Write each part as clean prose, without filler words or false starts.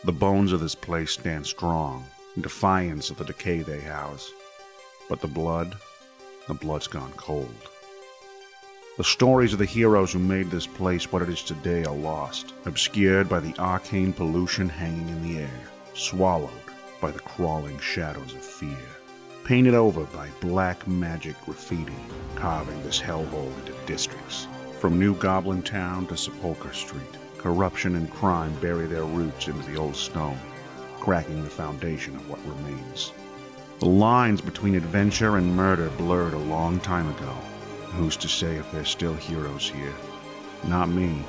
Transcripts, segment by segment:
The bones of this place stand strong, in defiance of the decay they house. But the blood's gone cold. The stories of the heroes who made this place what it is today are lost, obscured by the arcane pollution hanging in the air, swallowed by the crawling shadows of fear, painted over by black magic graffiti, carving this hellhole into districts. From New Goblin Town to Sepulchre Street, corruption and crime bury their roots into the old stone, cracking the foundation of what remains. The lines between adventure and murder blurred a long time ago. Who's to say if there's still heroes here? Not me,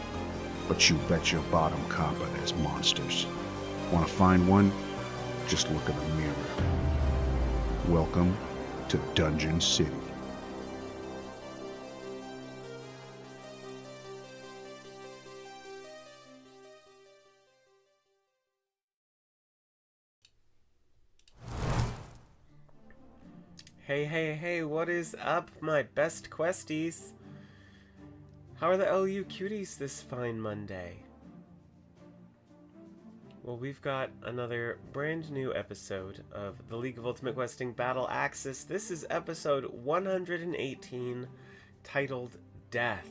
but you bet your bottom copper there's monsters. Want to find one? Just look in the mirror. Welcome to Dungeon City. Hey, what is up, my best questies? How are the LU cuties this fine Monday? Well, we've got another brand new episode of the League of Ultimate Questing Battle Axis. This is episode 118, titled Death.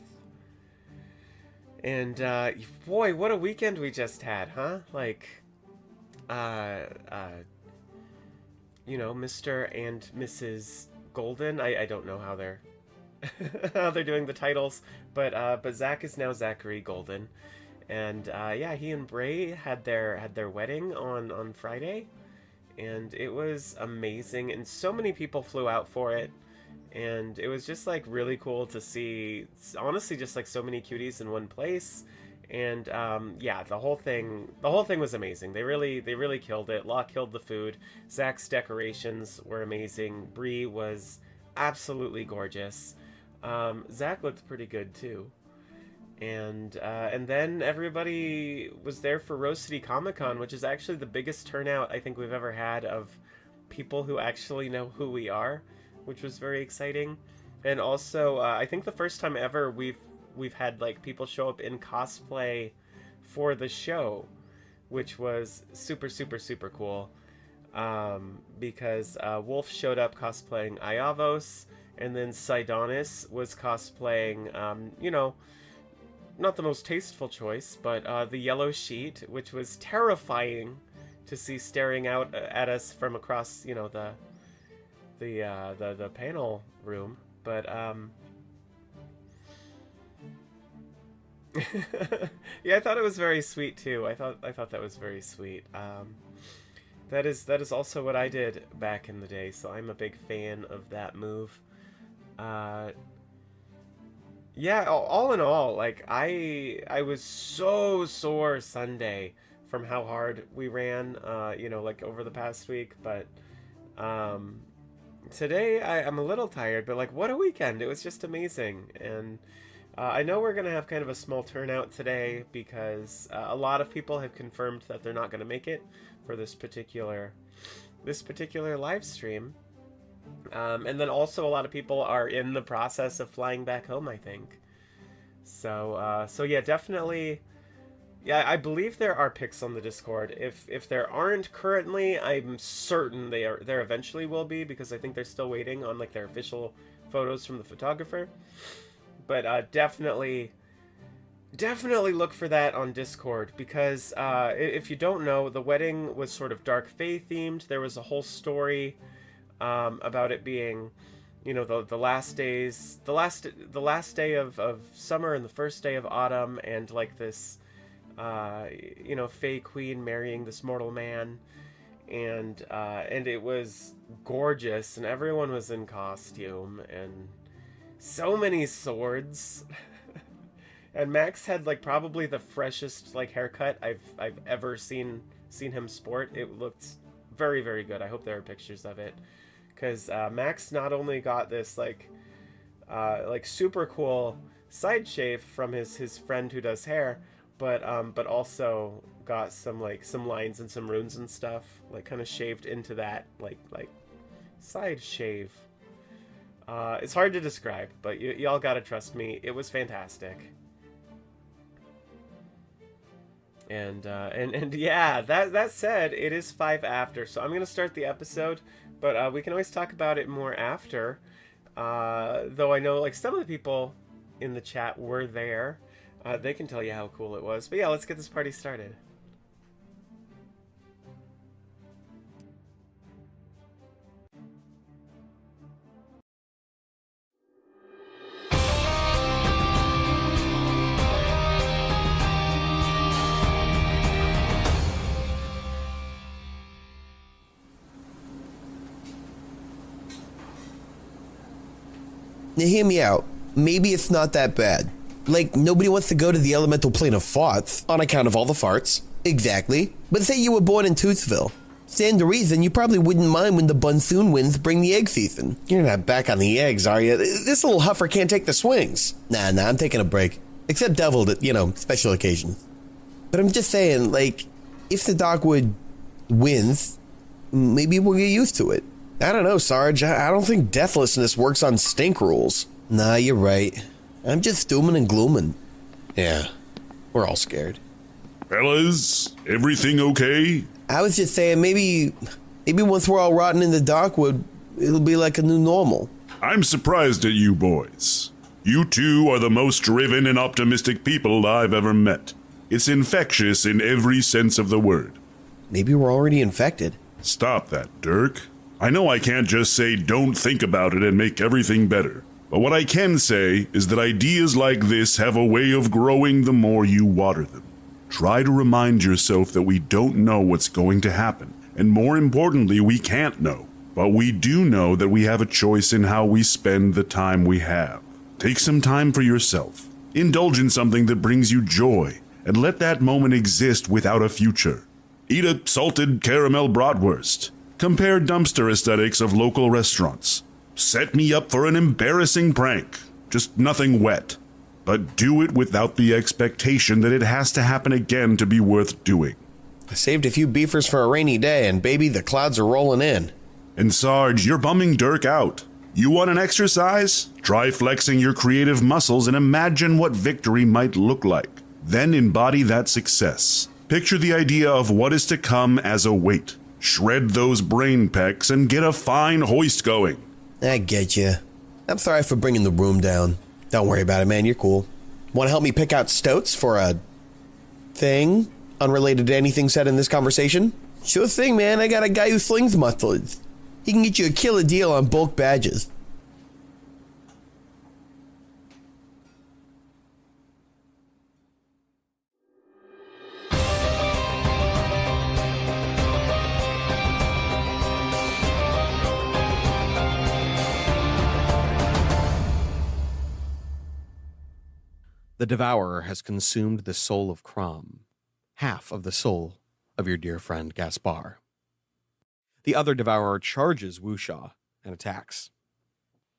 And, boy, what a weekend we just had, huh? Like, you know, Mr. and Mrs. Golden. I don't know how they're how they're doing the titles, but Zach is now Zachary Golden, and yeah, he and Bray had their wedding on Friday, and it was amazing, and so many people flew out for it, and it was just like really cool to see. Honestly, just like so many cuties in one place. And yeah, the whole thing was amazing. They really killed it. Law killed the food. Zach's decorations were amazing. Bree was absolutely gorgeous. Zach looked pretty good too. And then everybody was there for Rose City Comic Con, which is actually the biggest turnout I think we've ever had of people who actually know who we are, which was very exciting. And also, I think the first time ever we've had like people show up in cosplay for the show, which was super cool, because Wolf showed up cosplaying Iavos, and then Sidonis was cosplaying, you know, not the most tasteful choice, but the Yellow Sheet, which was terrifying to see staring out at us from across, you know, the panel room. But yeah, I thought it was very sweet too. I thought that was very sweet. That is also what I did back in the day, so I'm a big fan of that move. Yeah, all in all, like I was so sore Sunday from how hard we ran, you know, like over the past week, but today I'm a little tired, but like what a weekend. It was just amazing. And I know we're going to have kind of a small turnout today because a lot of people have confirmed that they're not going to make it for this particular live stream. And then also a lot of people are in the process of flying back home, I think. So yeah, definitely. Yeah, I believe there are pics on the Discord. If there aren't currently, I'm certain there eventually will be, because I think they're still waiting on like their official photos from the photographer. But definitely look for that on Discord, because if you don't know, the wedding was sort of Dark Fae themed. There was a whole story about it being, you know, the last days, the last day of summer and the first day of autumn, and like this, you know, Fae queen marrying this mortal man, and it was gorgeous, and everyone was in costume, and so many swords. And Max had like probably the freshest like haircut I've ever seen him sport. It looked very good. I hope there are pictures of it, because Max not only got this like super cool side shave from his friend who does hair, but also got some lines and some runes and stuff like kind of shaved into that like side shave. It's hard to describe, but y'all gotta trust me. It was fantastic. And yeah, that said, it is 5 after, so I'm gonna start the episode, but we can always talk about it more after. Though I know like some of the people in the chat were there, they can tell you how cool it was. But yeah, let's get this party started. Now hear me out. Maybe it's not that bad. Like, nobody wants to go to the elemental plane of farts. On account of all the farts. Exactly. But say you were born in Tootsville. Stand to reason you probably wouldn't mind when the monsoon winds bring the egg season. You're not back on the eggs, are you? This little huffer can't take the swings. Nah, I'm taking a break. Except Deviled at, special occasions. But I'm just saying, like, if the Darkwood wins, maybe we'll get used to it. I don't know, Sarge. I don't think deathlessness works on stink rules. Nah, you're right. I'm just dooming and glooming. Yeah, we're all scared. Fellas, everything okay? I was just saying, maybe once we're all rotting in the Darkwood, it'll be like a new normal. I'm surprised at you boys. You two are the most driven and optimistic people I've ever met. It's infectious in every sense of the word. Maybe we're already infected. Stop that, Dirk. I know I can't just say don't think about it and make everything better. But what I can say is that ideas like this have a way of growing the more you water them. Try to remind yourself that we don't know what's going to happen. And more importantly, we can't know. But we do know that we have a choice in how we spend the time we have. Take some time for yourself. Indulge in something that brings you joy. And let that moment exist without a future. Eat a salted caramel bratwurst. Compare dumpster aesthetics of local restaurants. Set me up for an embarrassing prank. Just nothing wet. But do it without the expectation that it has to happen again to be worth doing. I saved a few beefers for a rainy day, and baby, the clouds are rolling in. And Sarge, you're bumming Dirk out. You want an exercise? Try flexing your creative muscles and imagine what victory might look like. Then embody that success. Picture the idea of what is to come as a weight. Shred those brain pecs and get a fine hoist going. I get you. I'm sorry for bringing the room down. Don't worry about it, man. You're cool. Want to help me pick out stoats for a thing unrelated to anything said in this conversation? Sure thing, man. I got a guy who slings mufflers. He can get you a killer deal on bulk badges. The Devourer has consumed the soul of Crom, half of the soul of your dear friend Gaspar. The other Devourer charges Wusha and attacks.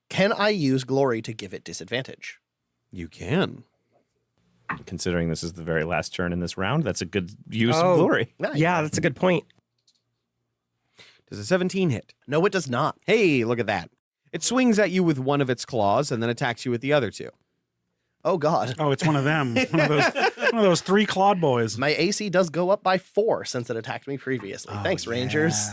Can I use glory to give it disadvantage? You can. Considering this is the very last turn in this round, that's a good use of glory. Nice. Yeah, that's a good point. Does a 17 hit? No, it does not. Hey, look at that. It swings at you with one of its claws and then attacks you with the other two. Oh, God. Oh, it's one of them. one of those 3 clawed boys. My AC does go up by 4 since it attacked me previously. Thanks, Rangers.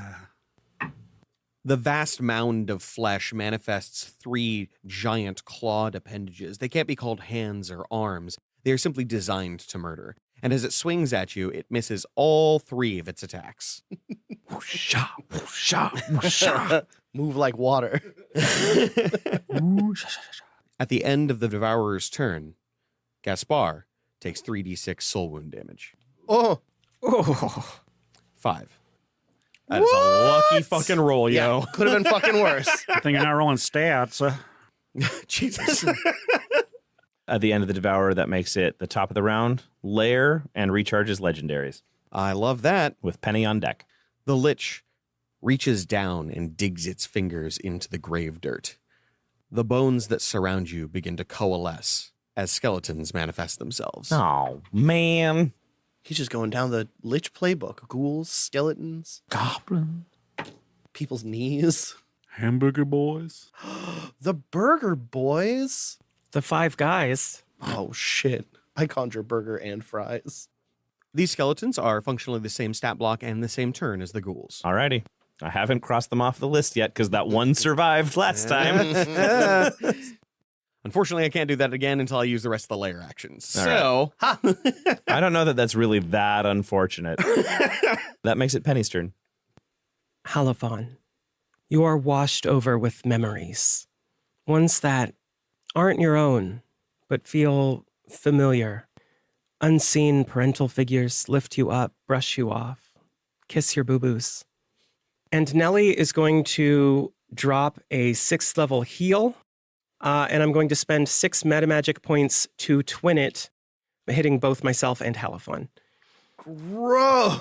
The vast mound of flesh manifests 3 giant clawed appendages. They can't be called hands or arms. They are simply designed to murder. And as it swings at you, it misses all 3 of its attacks. Whoosha, whoosha, whoosha. Move like water. At the end of the Devourer's turn, Gaspar takes 3d6 soul wound damage. Oh. 5. That is a lucky fucking roll, yo. Could have been fucking worse. I think you're not rolling stats. Jesus. At the end of the Devourer, that makes it the top of the round, lair, and recharges legendaries I love that. with Penny on deck. The Lich reaches down and digs its fingers into the grave dirt. The bones that surround you begin to coalesce as skeletons manifest themselves. Oh, man. He's just going down the Lich playbook. Ghouls, skeletons, Goblin. people's knees. Hamburger boys. The Burger Boys. The 5 guys. Oh, shit. I conjure burger and fries. These skeletons are functionally the same stat block and the same turn as the ghouls. Alrighty. I haven't crossed them off the list yet because that one survived last time. Unfortunately, I can't do that again until I use the rest of the layer actions. All I don't know that that's really that unfortunate. That makes it Penny's turn. Halifon, you are washed over with memories. Ones that aren't your own, but feel familiar. Unseen parental figures lift you up, brush you off, kiss your boo-boos. And Nellie is going to drop a 6th level heal, and I'm going to spend 6 meta magic points to twin it, hitting both myself and Halifon. Gross.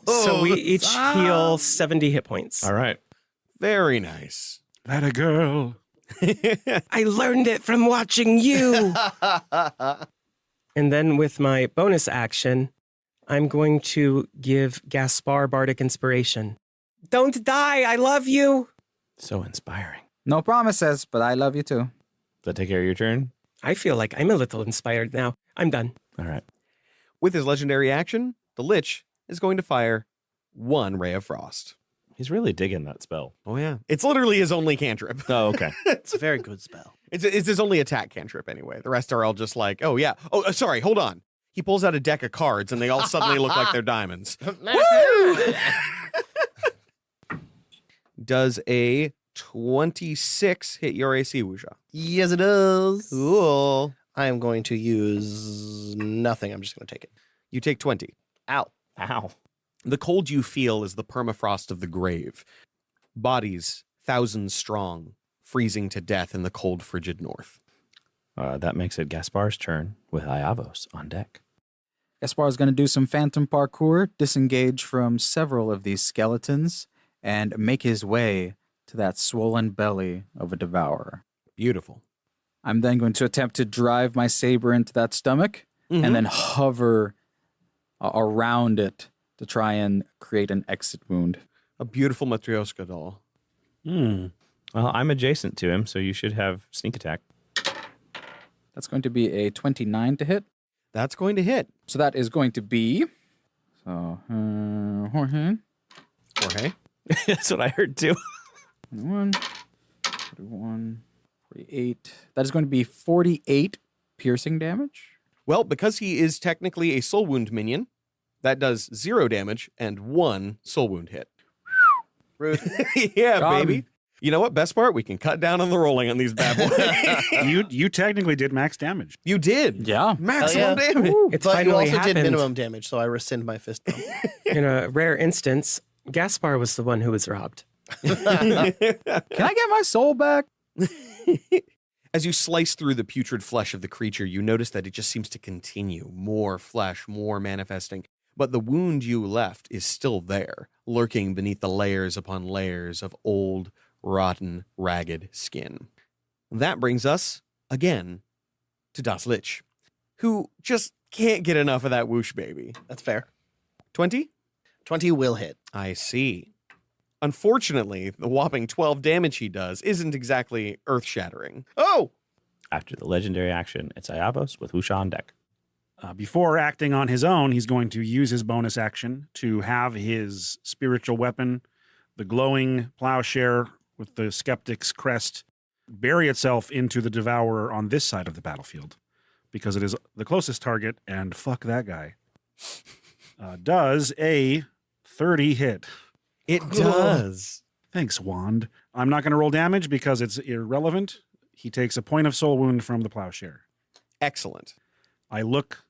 So we each heal 70 hit points. All right. Very nice. That a girl. I learned it from watching you. And then with my bonus action, I'm going to give Gaspar Bardic Inspiration. Don't die, I love you. So inspiring. No promises, but I love you too. Does that take care of your turn? I feel like I'm a little inspired now. I'm done. All right. With his legendary action, the Lich is going to fire 1 Ray of Frost. He's really digging that spell. Oh, yeah. It's literally his only cantrip. Oh, okay. It's a very good spell. It's his only attack cantrip anyway. The rest are all just like, oh, yeah. Oh, sorry, hold on. He pulls out a deck of cards and they all suddenly look like they're diamonds. Woo! Does a 26 hit your AC, Wusha? Yes, it does. Cool. I am going to use nothing. I'm just going to take it. You take 20. Ow. Ow. The cold you feel is the permafrost of the grave. Bodies, thousands strong, freezing to death in the cold, frigid north. That makes it Gaspar's turn with Iavos on deck. Gaspar is going to do some phantom parkour, disengage from several of these skeletons, and make his way to that swollen belly of a devourer. Beautiful. I'm then going to attempt to drive my saber into that stomach and then hover around it to try and create an exit wound. A beautiful Matryoshka doll. Well, I'm adjacent to him, so you should have sneak attack. That's going to be a 29 to hit. That's going to hit. So that is going to be... Jorge. Jorge. That's what I heard too. 21, 41, 48. That is going to be 48 piercing damage. Well, because he is technically a soul wound minion, that does 0 damage and 1 soul wound hit. Rude. Yeah, Got baby. him. You know what? Best part, we can cut down on the rolling on these bad boys. You technically did max damage. You did. Yeah. Maximum Hell yeah. damage. It's But you finally also happened. did minimum damage, so I rescind my fist bump. In a rare instance, Gaspar was the one who was robbed. Can I get my soul back? As you slice through the putrid flesh of the creature, you notice that it just seems to continue. More flesh, more manifesting. But the wound you left is still there, lurking beneath the layers upon layers of old, rotten, ragged skin. That brings us, again, to Das Lich, who just can't get enough of that whoosh baby. That's fair. 20? 20 will hit. I see. Unfortunately, the whopping 12 damage he does isn't exactly earth-shattering. Oh! After the legendary action, it's Iavos with Wusha on deck. Before acting on his own, he's going to use his bonus action to have his spiritual weapon, the glowing plowshare with the skeptic's crest, bury itself into the devourer on this side of the battlefield, because it is the closest target, and fuck that guy. Does a 30 hit. It does. Thanks, Wand. I'm not going to roll damage because it's irrelevant. He takes a point of soul wound from the plowshare. Excellent. I look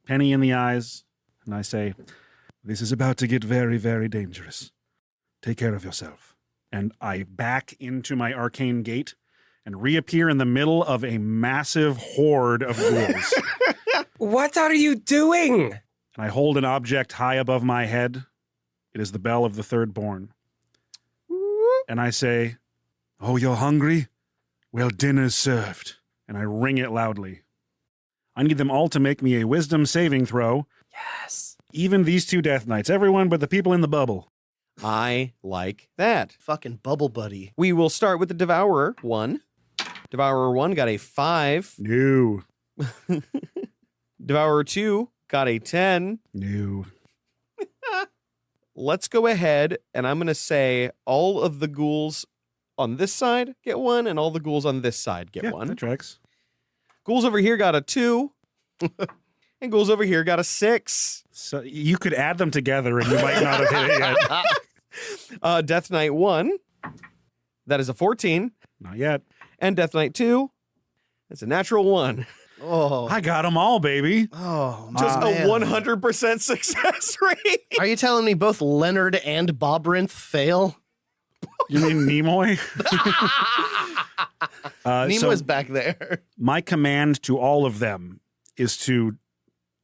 Penny in the eyes, and I say, "This is about to get very, very dangerous. Take care of yourself." And I back into my arcane gate and reappear in the middle of a massive horde of ghouls. What are you doing? And I hold an object high above my head. It is the bell of the third born. And I say, "Oh, you're hungry? Well, dinner's served." And I ring it loudly. I need them all to make me a wisdom saving throw. Yes. Even these 2 death knights. Everyone but the people in the bubble. I like that. Fucking bubble buddy. We will start with the Devourer 1. Devourer 1 got a 5. No. Devourer 2 got a 10. No. Let's go ahead, and I'm going to say all of the ghouls on this side get 1, and all the ghouls on this side get Yeah, 1. that tracks. Ghouls over here got a 2, and ghouls over here got a 6. So you could add them together and you might not have hit it yet. Death Knight 1, that is a 14, Not yet. and Death Knight 2, that's a natural 1. Oh, I got them all, baby. oh, Just man. a 100% success rate. Are you telling me both Leonard and Bobrinth fail? You mean Nimoy? Nemo's back there. My command to all of them is to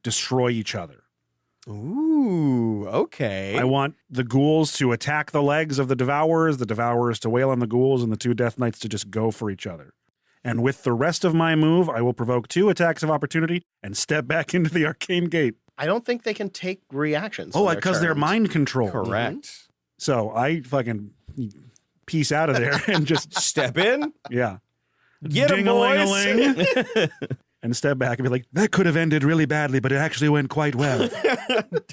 destroy each other. Ooh, okay. I want the ghouls to attack the legs of the Devourers to wail on the ghouls, and the 2 Death Knights to just go for each other. And with the rest of my move, I will provoke 2 attacks of opportunity and step back into the arcane gate. I don't think they can take reactions. Oh, when because they're turned. mind controlled. Correct. So I fucking piece out of there and just, Step in. yeah. Get 'em, boys. Ding-a-ling-a-ling. And step back and be like, that could have ended really badly, but it actually went quite well.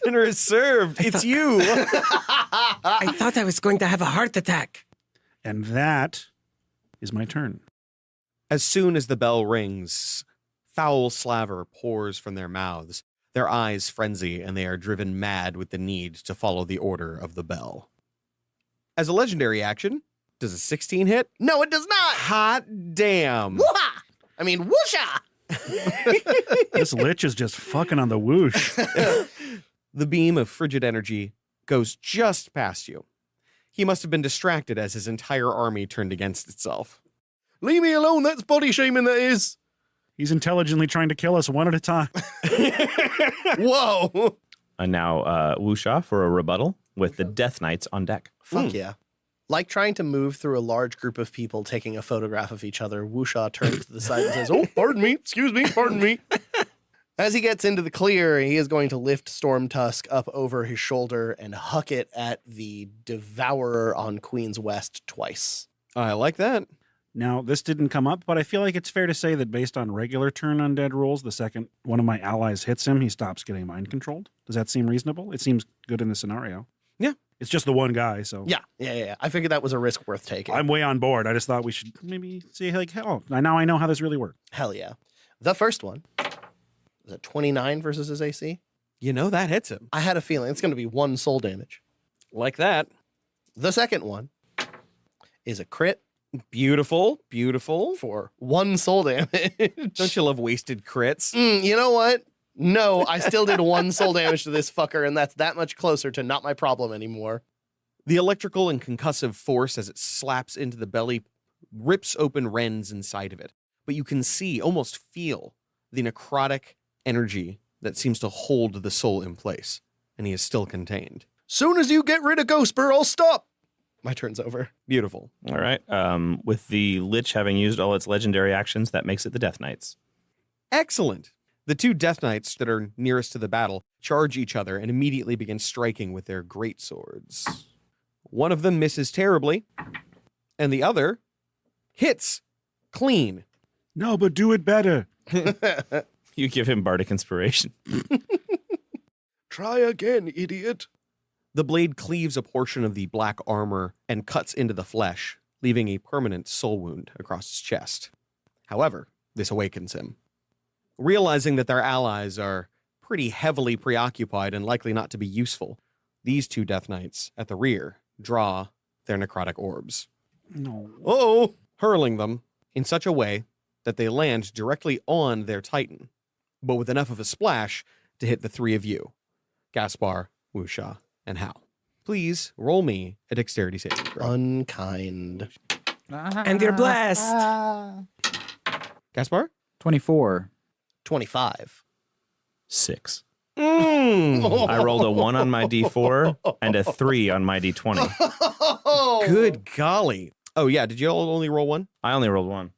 Dinner is served. It's you. I thought I was going to have a heart attack. And that is my turn. As soon as the bell rings, foul slaver pours from their mouths. Their eyes frenzy, and they are driven mad with the need to follow the order of the bell. As a legendary action, does a 16 hit? No, it does not. Hot damn. Woo-ha! I mean, whoosha! This lich is just fucking on the whoosh. The beam of frigid energy goes just past you. He must have been distracted as his entire army turned against itself. Leave me alone. That's body shaming, that is. He's intelligently trying to kill us one at a time. Whoa. And now Wusha for a rebuttal with the Death Knights on deck. Fuck yeah. Like trying to move through a large group of people taking a photograph of each other, Wusha turns to the side and says, oh, pardon me, excuse me, pardon me. As he gets into the clear, he is going to lift Storm Tusk up over his shoulder and huck it at the Devourer on Queen's West twice. I like that. Now, this didn't come up, but I feel like it's fair to say that based on regular turn undead rules, the second one of my allies hits him, he stops getting mind controlled. Does that seem reasonable? It seems good in this scenario. Yeah. It's just the one guy, so. Yeah. I figured that was a risk worth taking. I'm way on board. I just thought we should maybe see, like, hell, now I know how this really works. Hell yeah. The first one is a 29 versus his AC. You know that hits him. I had a feeling it's going to be 1 soul damage. Like that. The second one is a crit Beautiful. Beautiful. for 1 soul damage. Don't you love wasted crits? You know what? No, I still did 1 soul damage to this fucker, and that's that much closer to not my problem anymore. The electrical and concussive force as it slaps into the belly rips open rends inside of it. But you can see, almost feel, the necrotic energy that seems to hold the soul in place. And he is still contained. Soon as you get rid of Ghostbur, I'll stop. My turn's over. Beautiful. All right. With the Lich having used all its legendary actions, that makes it the Death Knights. Excellent. The 2 Death Knights that are nearest to the battle charge each other and immediately begin striking with their great swords. One of them misses terribly, and the other hits clean. No, but do it better. You give him bardic inspiration. Try again, idiot. The blade cleaves a portion of the black armor and cuts into the flesh, leaving a permanent soul wound across his chest. However, this awakens him. Realizing that their allies are pretty heavily preoccupied and likely not to be useful, these 2 Death Knights at the rear draw their necrotic orbs. No. Oh! Hurling them in such a way that they land directly on their Titan, but with enough of a splash to hit the 3 of you, Gaspar, Wusha, and Hal. Please roll me a dexterity saving throw. Unkind. And you're blessed. Gaspar? 24. 25. 6. Mm. I rolled a 1 on my D4 and a 3 on my D20. Good golly. Oh, yeah. Did you all only roll 1? I only rolled 1.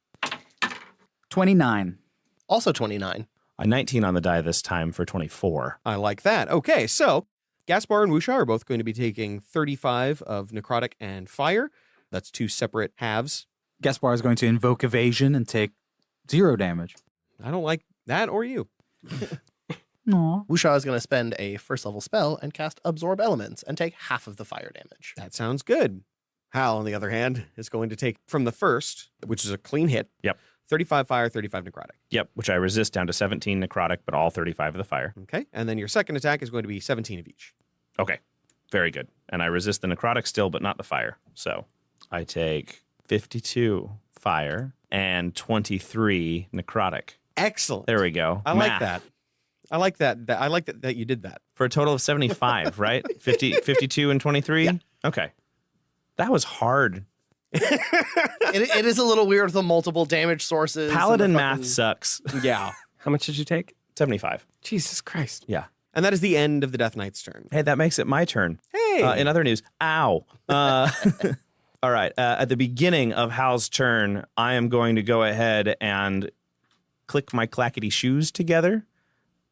29. Also 29. A 19 on the die this time for 24. I like that. Okay, so Gaspar and Wusha are both going to be taking 35 of necrotic and fire. That's 2 separate halves. Gaspar is going to invoke evasion and take 0 damage. I don't like that or you. Aw. Wusha is going to spend a first level spell and cast Absorb Elements and take half of the fire damage. That sounds good. Hal, on the other hand, is going to take from the first, which is a clean hit. Yep. 35 fire, 35 necrotic. Yep, which I resist down to 17 necrotic, but all 35 of the fire. Okay. And then your second attack is going to be 17 of each. Okay, very good. And I resist the necrotic still, but not the fire. So I take 52 fire and 23 necrotic. Excellent. There we go. I like Math. that. I like that. I like that you did that. For a total of 75, right? 52 and 23? Yeah. Okay. That was hard. It is a little weird with the multiple damage sources. and Paladin the math fucking- sucks. Yeah. How much did you take? 75. Jesus Christ. Yeah. And that is the end of the Death Knight's turn. Hey, that makes it my turn. Hey. In other news, ow. All right. At the beginning of Hal's turn, I am going to go ahead and click my clackety shoes together,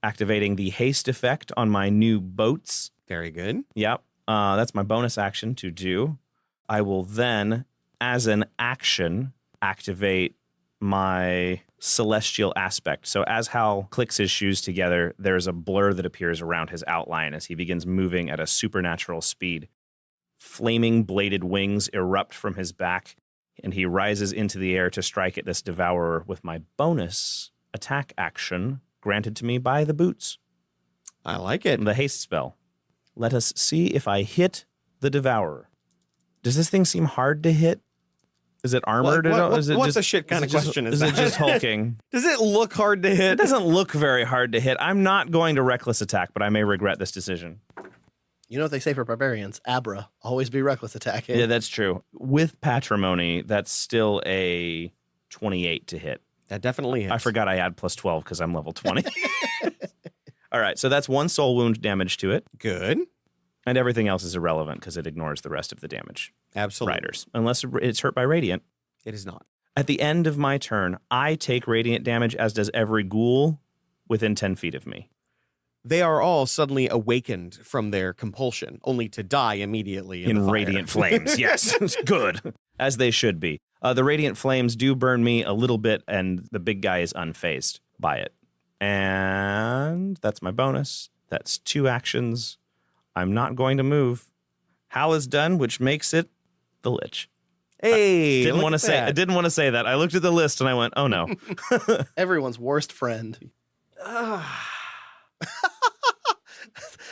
activating the haste effect on my new boats. Very good. Yep. That's my bonus action to do. I will then, as an action, activate my celestial aspect. So as Hal clicks his shoes together, there's a blur that appears around his outline as he begins moving at a supernatural speed. Flaming bladed wings erupt from his back, and he rises into the air to strike at this devourer with my bonus attack action granted to me by the boots. I like it. The haste spell. Let us see if I hit the devourer. Does this thing seem hard to hit? Is it armored at all? Is it what just, the shit kind of question is Is that? it just hulking? Does it look hard to hit? It doesn't look very hard to hit. I'm not going to reckless attack, but I may regret this decision. You know what they say for barbarians? Abra. Always be reckless attacking. Yeah, that's true. With patrimony, that's still a 28 to hit. That definitely hits. I forgot I add plus 12 because I'm level 20. All right, so that's one soul wound damage to it. Good. And everything else is irrelevant because it ignores the rest of the damage. Absolutely. Riders, unless it's hurt by radiant. It is not. At the end of my turn, I take radiant damage, as does every ghoul within 10 feet of me. They are all suddenly awakened from their compulsion, only to die immediately in the fire. radiant flames. Yes, good. As they should be. The radiant flames do burn me a little bit, and the big guy is unfazed by it. And that's my bonus. That's 2 actions. I'm not going to move. Hal is done, which makes it the Lich. Hey, Didn't look want to at say. that. I didn't want to say that. I looked at the list and I went, "Oh no." Everyone's worst friend.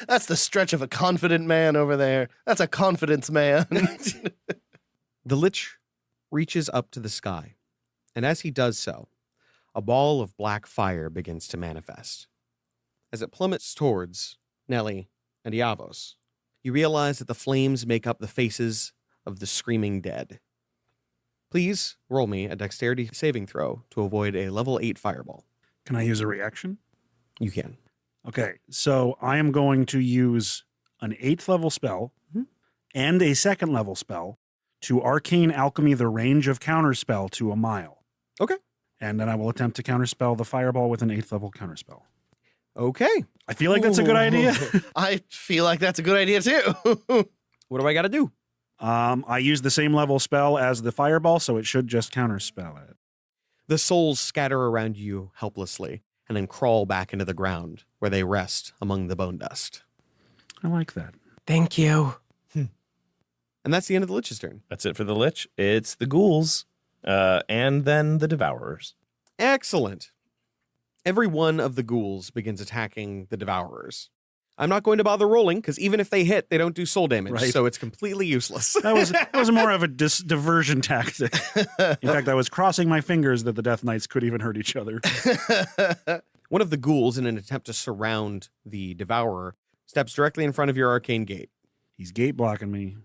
That's the stretch of a confident man over there. That's a confidence man. The Lich reaches up to the sky, and as he does so, a ball of black fire begins to manifest. As it plummets towards Nelly and Iavos, you realize that the flames make up the faces of the screaming dead. Please roll me a dexterity saving throw to avoid a level 8 fireball. Can I use a reaction? You can. Okay, so I am going to use an 8th level spell and a 2nd level spell to arcane alchemy the range of counterspell to a mile. Okay. And then I will attempt to counterspell the fireball with an 8th level counterspell. Okay. I feel like that's a good idea. I feel like that's a good idea too. What do I got to do? I use the same level spell as the fireball, so it should just counterspell it. The souls scatter around you helplessly and then crawl back into the ground where they rest among the bone dust. I like that. Thank you. And that's the end of the Lich's turn. That's it for the Lich. It's the ghouls, and then the Devourers. Excellent. Every one of the ghouls begins attacking the Devourers. I'm not going to bother rolling, because even if they hit, they don't do soul damage, Right. so it's completely useless. That was more of a diversion tactic. In fact, I was crossing my fingers that the Death Knights could even hurt each other. One of the ghouls, in an attempt to surround the Devourer, steps directly in front of your arcane gate. He's gate blocking me.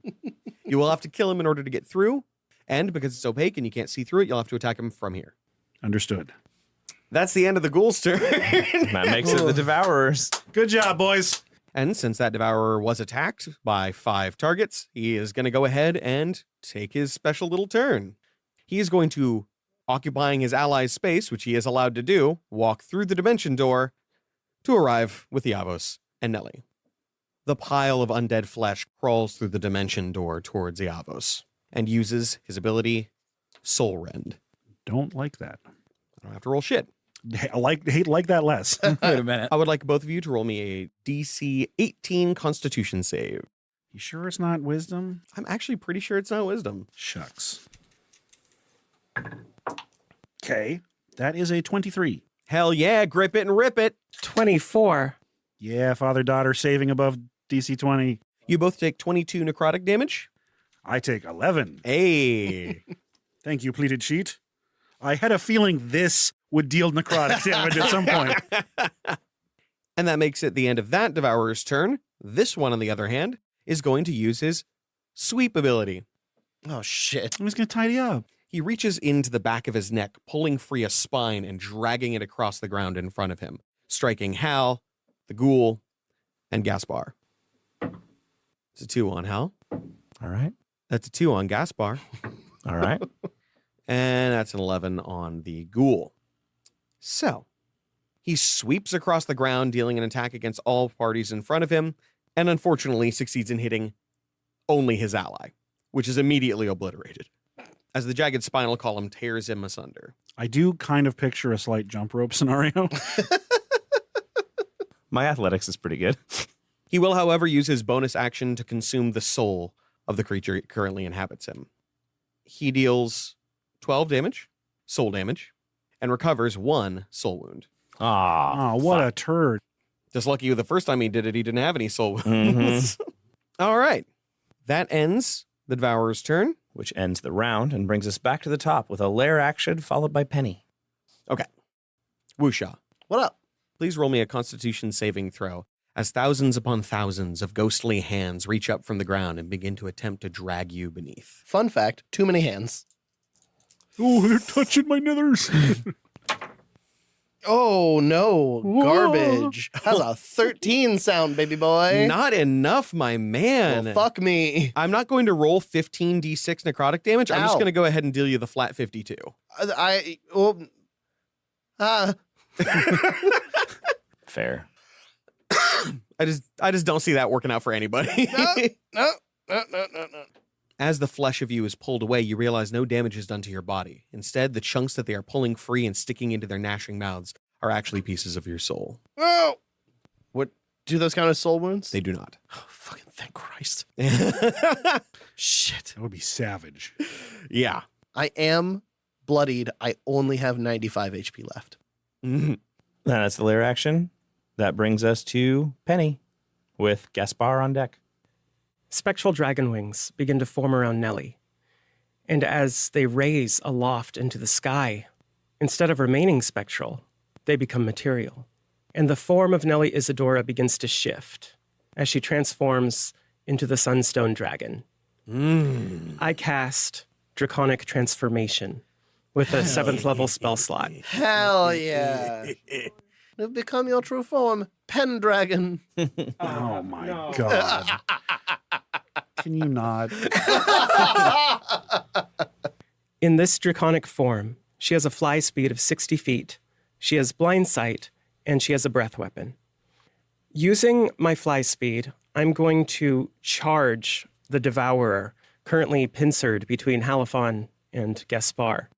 You will have to kill him in order to get through, and because it's opaque and you can't see through it, you'll have to attack him from here. Understood. That's the end of the ghoul's turn. That makes it the Devourers. Good job, boys. And since that Devourer was attacked by 5 targets, he is going to go ahead and take his special little turn. He is going to, occupying his ally's space, which he is allowed to do, walk through the dimension door to arrive with Iavos and Nelly. The pile of undead flesh crawls through the dimension door towards Iavos and uses his ability Soul Rend. Don't like that. I don't have to roll shit. like that less. Wait a minute. I would like both of you to roll me a DC 18 Constitution save. You sure it's not wisdom? I'm actually pretty sure it's not wisdom. Shucks. Okay, that is a 23. Hell yeah, grip it and rip it. 24. Yeah, father-daughter saving above DC 20. You both take 22 necrotic damage. I take 11. Hey. Thank you, pleated sheet. I had a feeling this would deal necrotic damage at some point. And that makes it the end of that Devourer's turn. This one, on the other hand, is going to use his sweep ability. Oh, shit. I'm just going to tidy up. He reaches into the back of his neck, pulling free a spine and dragging it across the ground in front of him, striking Hal, the ghoul, and Gaspar. It's a 2 on Hal. All right. That's a 2 on Gaspar. All right. And that's an 11 on the ghoul. So, he sweeps across the ground, dealing an attack against all parties in front of him, and unfortunately succeeds in hitting only his ally, which is immediately obliterated, as the jagged spinal column tears him asunder. I do kind of picture a slight jump rope scenario. My athletics is pretty good. He will, however, use his bonus action to consume the soul of the creature that currently inhabits him. He deals 12 damage, soul damage, and recovers 1 soul wound. Oh, what a turd. Just lucky the first time he did it, he didn't have any soul wounds. All right. That ends the Devourer's turn. Which ends the round and brings us back to the top with a lair action followed by Penny. Okay. Wusha, What up? please roll me a Constitution saving throw as thousands upon thousands of ghostly hands reach up from the ground and begin to attempt to drag you beneath. Fun fact, too many hands. Oh, they're touching my nithers. Oh, no. Garbage. That's a 13 sound, baby boy. Not enough, my man. Well, fuck me. I'm not going to roll 15d6 necrotic damage. I'm just Ow. going to go ahead and deal you the flat 52. Fair. I just don't see that working out for anybody. No. As the flesh of you is pulled away, you realize no damage is done to your body. Instead, the chunks that they are pulling free and sticking into their gnashing mouths are actually pieces of your soul. No. What? Do those count as soul wounds? They do not. Oh, fucking thank Christ. Shit. That would be savage. Yeah. I am bloodied. I only have 95 HP left. Mhm. That's the lair action. That brings us to Penny with Gaspar on deck. Spectral dragon wings begin to form around Nellie. And as they raise aloft into the sky, instead of remaining spectral, they become material. And the form of Nellie Isadora begins to shift as she transforms into the Sunstone Dragon. I cast Draconic Transformation with a 7th level spell slot. Hell yeah. You've become your true form, Pendragon. Oh my God. Can you not? In this draconic form, she has a fly speed of 60 feet, she has blind sight, and she has a breath weapon. Using my fly speed, I'm going to charge the Devourer, currently pincered between Halifon and Gaspar.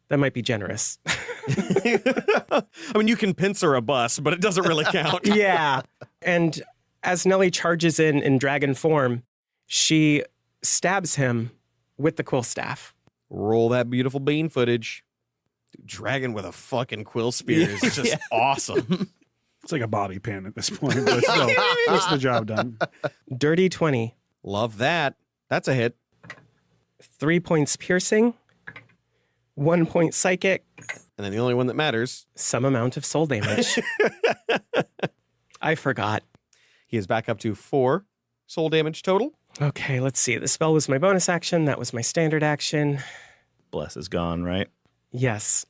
That might be generous. I mean, you can pincer a bus, but it doesn't really count. Yeah. And as Nellie charges in dragon form, she stabs him with the quill staff. Roll that beautiful bean footage. Dude, dragon with a fucking quill spear is just awesome. It's like a bobby pin at this point, but still, gets the job done. Dirty 20. Love that. That's a hit. 3 points piercing, 1 point psychic, And then the only one that matters. some amount of soul damage. I forgot. He is back up to 4 soul damage total. Okay, let's see. The spell was my bonus action. That was my standard action. Bless is gone, right? Yes.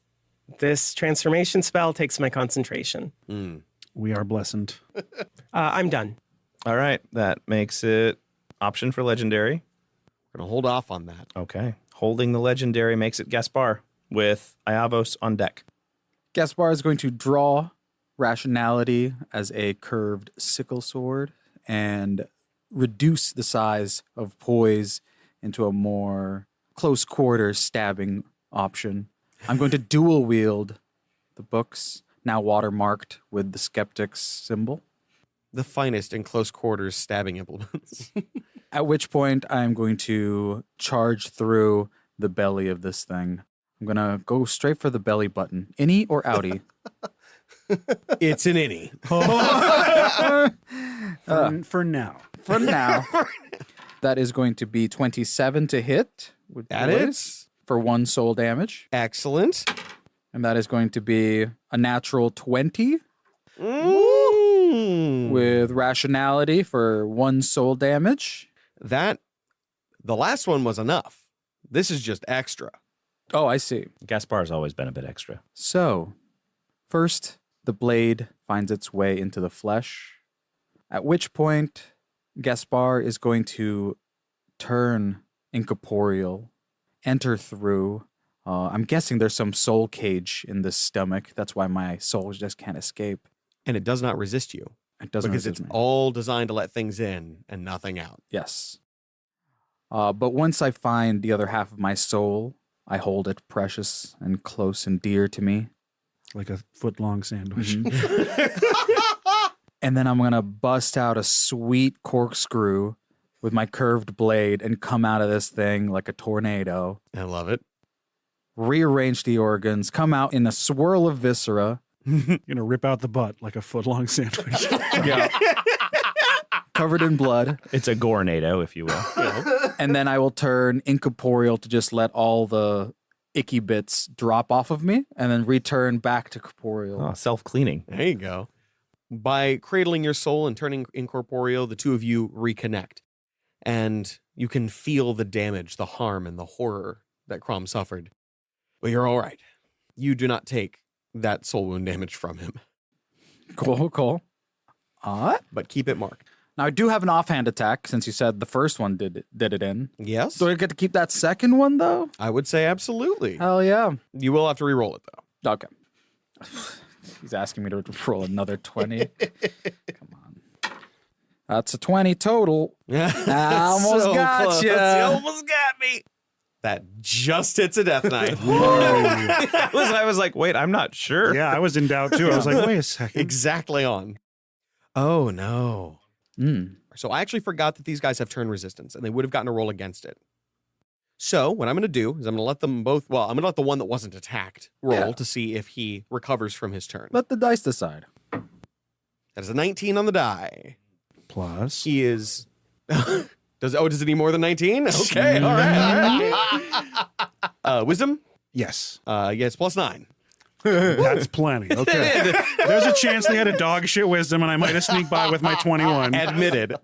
This transformation spell takes my concentration. We are blessed. I'm done. All right. That makes it option for legendary. We're going to hold off on that. Okay. Holding the legendary makes it Gaspar with Iavos on deck. Gaspar is going to draw rationality as a curved sickle sword and reduce the size of poise into a more close quarters stabbing option. I'm going to dual wield the books, now watermarked with the skeptic's symbol. The finest in close quarters stabbing implements. At which point I'm going to charge through the belly of this thing. I'm going to go straight for the belly button. Innie or outie? It's an innie. For now. For now. That is going to be 27 to hit. With That the is. for 1 soul damage. Excellent. And that is going to be a natural 20 with rationality for 1 soul damage. The last one was enough. This is just extra. Oh, I see. Gaspar's always been a bit extra. So, first, the blade finds its way into the flesh, at which point Gaspar is going to turn incorporeal, enter through. I'm guessing there's some soul cage in this stomach. That's why my soul just can't escape. And it does not resist you. It doesn't because resist it's me. all designed to let things in and nothing out. Yes. But once I find the other half of my soul, I hold it precious and close and dear to me. Like a foot-long sandwich. And then I'm going to bust out a sweet corkscrew with my curved blade and come out of this thing like a tornado. I love it. Rearrange the organs, come out in a swirl of viscera. You're going to rip out the butt like a foot-long sandwich. Yeah. Covered in blood. It's a gornado, if you will. And then I will turn incorporeal to just let all the icky bits drop off of me and then return back to corporeal. Oh, self-cleaning. There you go. By cradling your soul and turning incorporeal, the two of you reconnect. And you can feel the damage, the harm, and the horror that Crom suffered. But you're all right. You do not take that soul wound damage from him. Cool. But keep it marked. Now I do have an offhand attack since you said the first one did it in. Yes. Do I get to keep that second one though? I would say absolutely. Hell yeah. You will have to re-roll it though. Okay. He's asking me to roll another 20. Come on. That's a 20 total. I almost got you. You almost got me. That just hits a death knife. I was like, wait, I'm not sure. Yeah, I was in doubt too. I was like, wait a second. Exactly on. Oh no. Mm. So I actually forgot that these guys have turn resistance and they would have gotten a roll against it. So what I'm going to do is I'm going to let them both, I'm going to let the one that wasn't attacked roll to see if he recovers from his turn. Let the dice decide. That is a 19 on the die. Plus. He is... does it need more than 19? Okay, all right. Wisdom? Yes. Yes, plus 9. That's plenty. Okay. There's a chance they had a dog shit wisdom and I might have sneaked by with my 21. Admitted.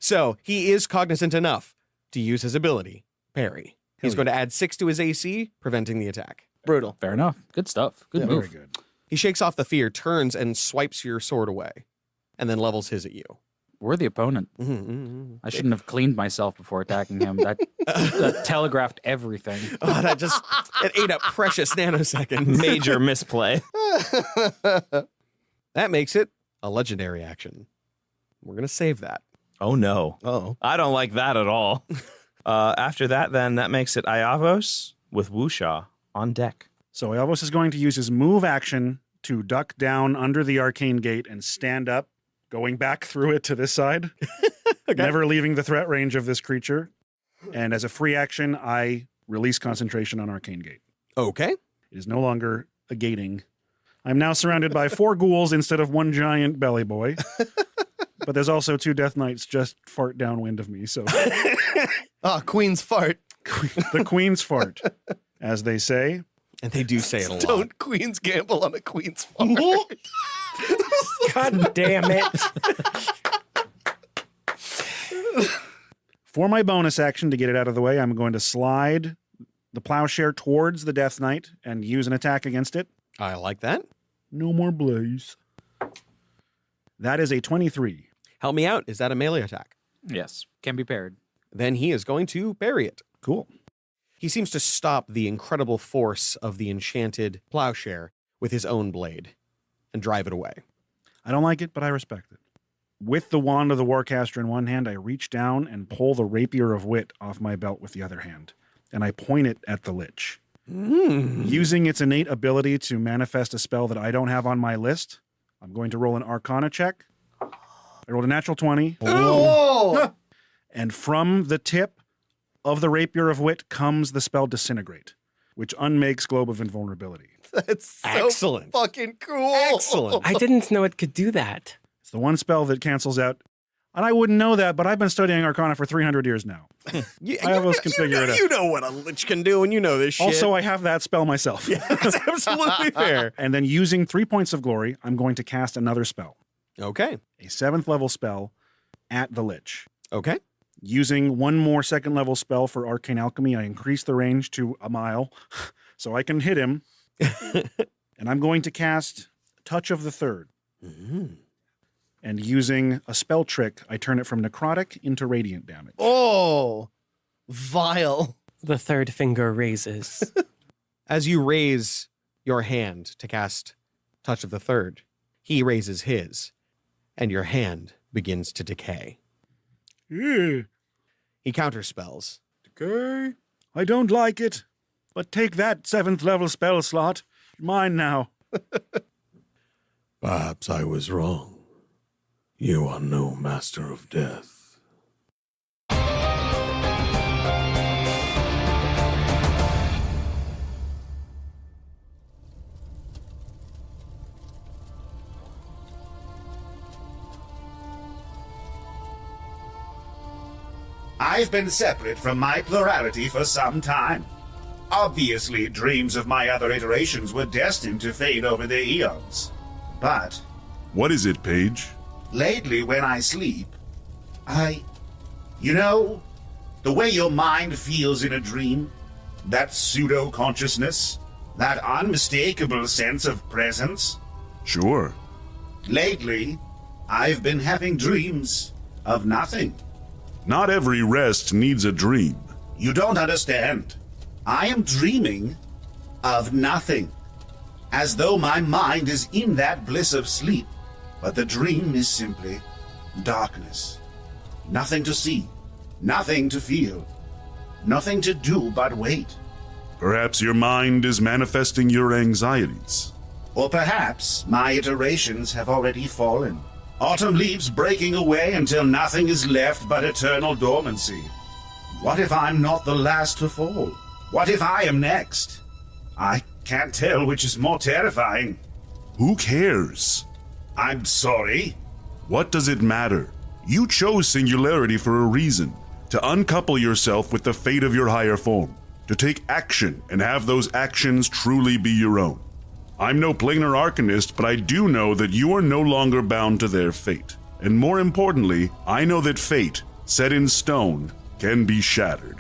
So he is cognizant enough to use his ability, parry. He's going to add 6 to his AC, preventing the attack. Brutal. Fair enough. Good stuff. Good move. Very good. He shakes off the fear, turns and swipes your sword away, and then levels his at you. Worthy opponent. I shouldn't have cleaned myself before attacking him. That telegraphed everything. Oh, it ate up precious nanoseconds. Major misplay. That makes it a legendary action. We're going to save that. Oh, no. Oh. I don't like that at all. After that, then, that makes it Iavos with Wusha on deck. So Elvis is going to use his move action to duck down under the arcane gate and stand up, going back through it to this side, never leaving the threat range of this creature. And as a free action, I release concentration on arcane gate. Okay. It is no longer a gating. I'm now surrounded by 4 ghouls instead of 1 giant belly boy. But there's also 2 death knights just fart downwind of me. So Queen's fart. the queen's fart, as they say. And they do say it a lot. Don't queens gamble on a queen's fart. God damn it. For my bonus action to get it out of the way, I'm going to slide the plowshare towards the Death Knight and use an attack against it. I like that. No more blaze. That is a 23. Help me out. Is that a melee attack? Yes. Can be paired. Then he is going to bury it. Cool. He seems to stop the incredible force of the enchanted plowshare with his own blade and drive it away. I don't like it, but I respect it. With the wand of the Warcaster in one hand, I reach down and pull the Rapier of Wit off my belt with the other hand, and I point it at the Lich. Using its innate ability to manifest a spell that I don't have on my list, I'm going to roll an Arcana check. I rolled a natural 20. Whoa! And from the tip of the Rapier of Wit comes the spell Disintegrate, which unmakes Globe of Invulnerability. That's so Excellent. fucking cool. Excellent. I didn't know it could do that. It's the one spell that cancels out. And I wouldn't know that, but I've been studying Arcana for 300 years now. I almost can figure it out. You know what a lich can do, and you know this shit. Also, I have that spell myself. that's absolutely fair. And then using 3 points of glory, I'm going to cast another spell, Okay. a 7th level spell at the Lich. Okay. Using one more 2nd level spell for Arcane Alchemy, I increase the range to a mile so I can hit him. And I'm going to cast Touch of the Third. And using a spell trick, I turn it from necrotic into radiant damage. Oh, vile. The third finger raises. As you raise your hand to cast Touch of the Third, he raises his, and your hand begins to decay. Yeah. He counterspells. Decay? I don't like it. But take that 7th level spell slot. Mine now. Perhaps I was wrong. You are no master of death. I've been separate from my plurality for some time. Obviously, dreams of my other iterations were destined to fade over the eons. But What is it, Paige? lately when I sleep, you know, the way your mind feels in a dream, that pseudo-consciousness, that unmistakable sense of presence. Sure. Lately, I've been having dreams of nothing. Not every rest needs a dream. You don't understand. I am dreaming of nothing, as though my mind is in that bliss of sleep, but the dream is simply darkness. Nothing to see, nothing to feel, nothing to do but wait. Perhaps your mind is manifesting your anxieties. Or perhaps my iterations have already fallen. Autumn leaves breaking away until nothing is left but eternal dormancy. What if I'm not the last to fall? What if I am next? I can't tell which is more terrifying. Who cares? I'm sorry. What does it matter? You chose singularity for a reason. To uncouple yourself with the fate of your higher form. To take action and have those actions truly be your own. I'm no planar arcanist, but I do know that you are no longer bound to their fate. And more importantly, I know that fate, set in stone, can be shattered.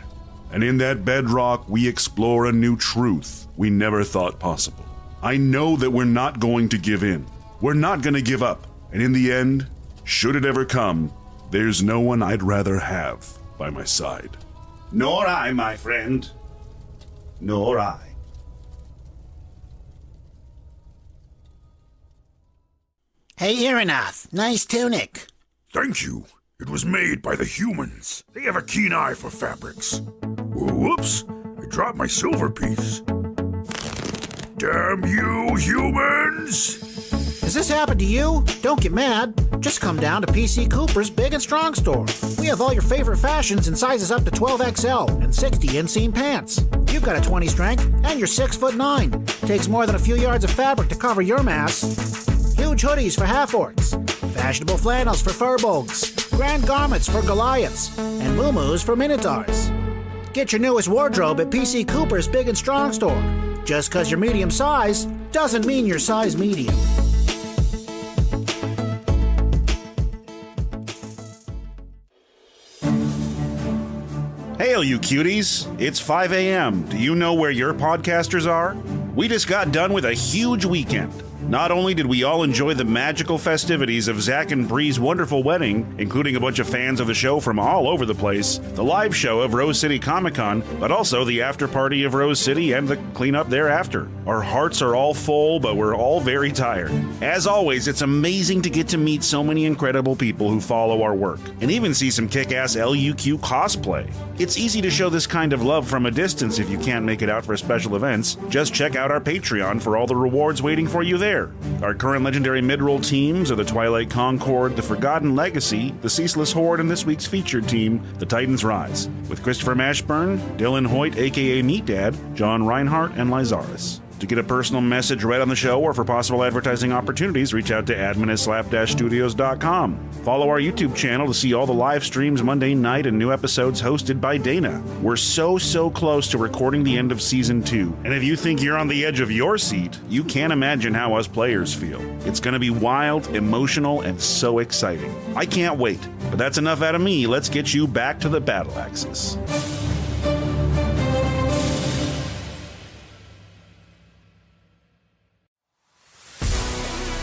And in that bedrock, we explore a new truth we never thought possible. I know that we're not going to give in. We're not going to give up. And in the end, should it ever come, there's no one I'd rather have by my side. Nor I, my friend. Nor I. Hey, Irinath, nice tunic. Thank you. It was made by the humans. They have a keen eye for fabrics. Whoops! I dropped my silver piece. Damn you, humans! Has this happened to you? Don't get mad. Just come down to PC Cooper's Big and Strong store. We have all your favorite fashions in sizes up to 12XL and 60 inseam pants. You've got a 20 strength and you're 6'9". Takes more than a few yards of fabric to cover your mass. Huge hoodies for half-orcs. Fashionable flannels for furbolgs. Grand garments for Goliaths. And muumuus for minotaurs. Get your newest wardrobe at PC Cooper's Big and Strong store. Just because you're medium size doesn't mean you're size medium. Hail, you cuties. It's 5 a.m. Do you know where your podcasters are? We just got done with a huge weekend. Not only did we all enjoy the magical festivities of Zach and Bree's wonderful wedding, including a bunch of fans of the show from all over the place, the live show of Rose City Comic Con, but also the after party of Rose City and the cleanup thereafter. Our hearts are all full, but we're all very tired. As always, it's amazing to get to meet so many incredible people who follow our work, and even see some kick-ass LUQ cosplay. It's easy to show this kind of love from a distance if you can't make it out for special events. Just check out our Patreon for all the rewards waiting for you there. Our current legendary mid-roll teams are the Twilight Concord, the Forgotten Legacy, the Ceaseless Horde, and this week's featured team, the Titans Rise, with Christopher Mashburn, Dylan Hoyt, aka Meat Dad, John Reinhardt, and Lizaris. To get a personal message read on the show or for possible advertising opportunities, reach out to admin@slap-studios.com. Follow our YouTube channel to see all the live streams Monday night and new episodes hosted by Dana. We're so close to recording the end of Season 2, and if you think you're on the edge of your seat, you can't imagine how us players feel. It's going to be wild, emotional, and so exciting. I can't wait. But that's enough out of me. Let's get you back to the battle axis.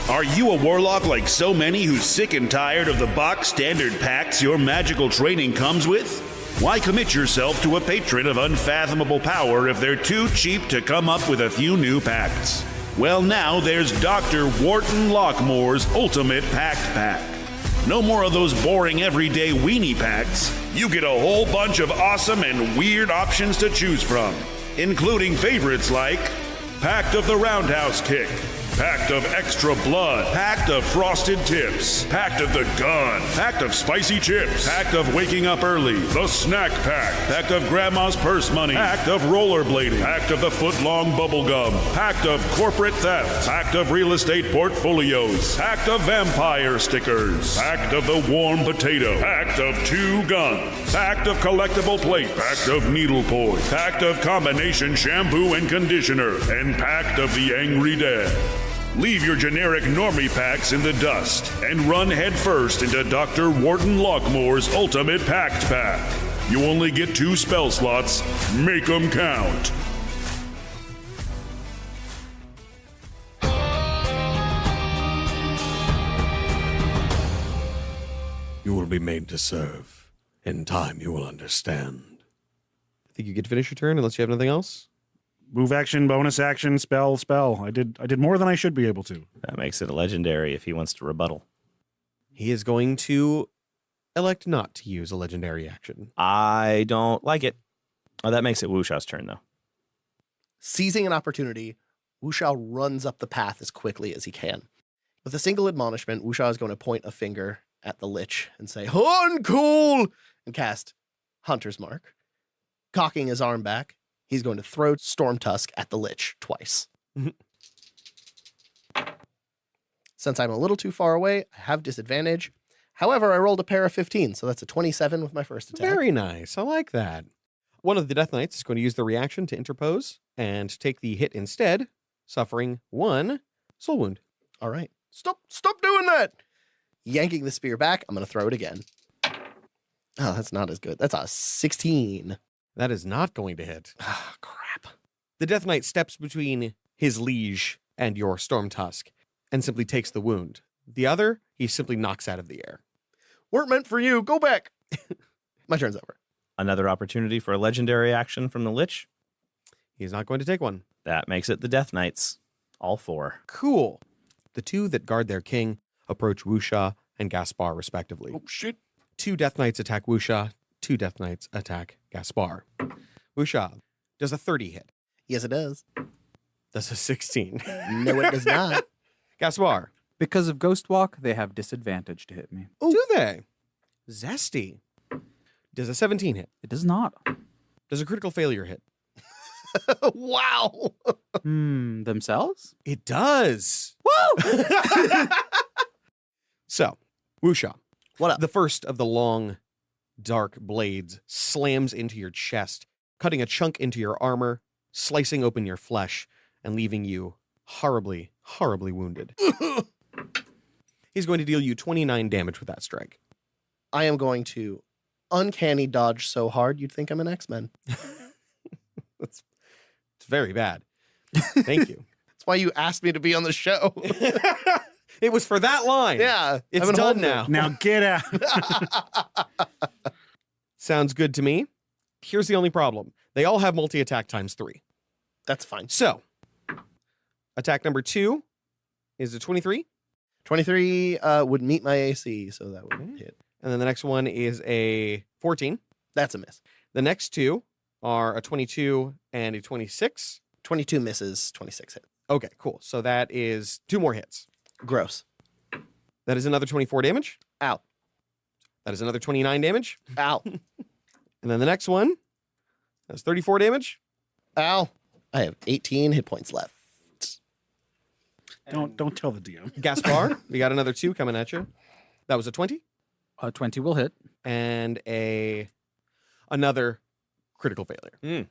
Are you a warlock like so many who's sick and tired of the box standard packs your magical training comes with? Why commit yourself to a patron of unfathomable power if they're too cheap to come up with a few new packs? Well, now there's Dr. Wharton Lockmore's Ultimate Pact Pack. No more of those boring everyday weenie packs. You get a whole bunch of awesome and weird options to choose from, including favorites like Pact of the Roundhouse Kick, Pact of Extra Blood, Pact of Frosted Tips, Pact of the Gun, Pact of Spicy Chips, Pact of Waking Up Early, the Snack Pack, Pact of Grandma's Purse Money, Pact of Rollerblading, Pact of the Foot-Long Bubble Gum, Pact of Corporate Theft, Pact of Real Estate Portfolios, Pact of Vampire Stickers, Pact of the Warm Potato, Pact of 2 Guns, Pact of Collectible Plate, Pact of Needlepoint, Pact of Combination Shampoo and Conditioner, and Pact of the Angry Dad. Leave your generic normie packs in the dust and run headfirst into Dr. Wharton Lockmore's Ultimate Pact Pack. You only get 2 spell slots. Make them count. You will be made to serve. In time, you will understand. I think you get to finish your turn unless you have nothing else. Move action, bonus action, spell. I did more than I should be able to. That makes it a legendary if he wants to rebuttal. He is going to elect not to use a legendary action. I don't like it. Oh, that makes it Wuxa's turn, though. Seizing an opportunity, Wuxia runs up the path as quickly as he can. With a single admonishment, Wuxia is going to point a finger at the Lich and say, "Uncool!" and cast Hunter's Mark. Cocking his arm back, he's going to throw Storm Tusk at the Lich twice. Since I'm a little too far away, I have disadvantage. However, I rolled a pair of 15, so that's a 27 with my first attack. Very nice. I like that. One of the Death Knights is going to use the reaction to interpose and take the hit instead, suffering 1 soul wound. All right. Stop doing that! Yanking the spear back, I'm going to throw it again. Oh, that's not as good. That's a 16. That is not going to hit. Ah, crap. The Death Knight steps between his liege and your Storm Tusk and simply takes the wound. The other, he simply knocks out of the air. Weren't meant for you. Go back. My turn's over. Another opportunity for a legendary action from the Lich. He's not going to take one. That makes it the Death Knights. All 4. Cool. The 2 that guard their king approach Wuxia and Gaspar respectively. Oh, shit. 2 Death Knights attack Wuxia. 2 Death Knights attack Gaspar. Wuxia, does a 30 hit? Yes, it does. Does a 16? No, it does not. Gaspar. Because of Ghost Walk, they have disadvantage to hit me. Ooh. Do they? Zesty. Does a 17 hit? It does not. Does a critical failure hit? Wow. Themselves? It does. Woo! So, Wuxia. What up? The first of the long, dark blades slams into your chest, cutting a chunk into your armor, slicing open your flesh, and leaving you horribly, horribly wounded. He's going to deal you 29 damage with that strike. I am going to uncanny dodge so hard you'd think I'm an X-Men. It's very bad. Thank you. That's why you asked me to be on the show. It was for that line. Yeah. It's I've been done holding now. it. Now get out. Sounds good to me. Here's the only problem. They all have multi-attack times 3. That's fine. So, attack number 2 is a 23. 23 would meet my AC, so that would hit. And then the next one is a 14. That's a miss. The next two are a 22 and a 26. 22 misses, 26 hit. Okay, cool. So that is 2 more hits. Gross. That is another 24 damage. Ow. That is another 29 damage. Ow. And then the next one, that's 34 damage. Ow. I have 18 hit points left. Don't tell the DM. Gaspar, we got another 2 coming at you. That was a 20. 20 will hit. And another critical failure.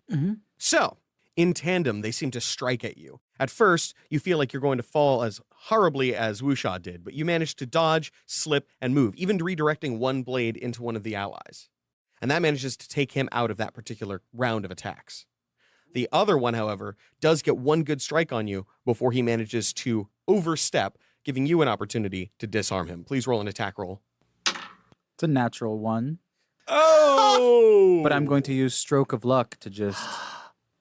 So, in tandem, they seem to strike at you. At first, you feel like you're going to fall as horribly as Wuxia did, but you manage to dodge, slip, and move, even redirecting one blade into one of the allies. And that manages to take him out of that particular round of attacks. The other one, however, does get one good strike on you before he manages to overstep, giving you an opportunity to disarm him. Please roll an attack roll. It's a natural 1. Oh! But I'm going to use Stroke of Luck to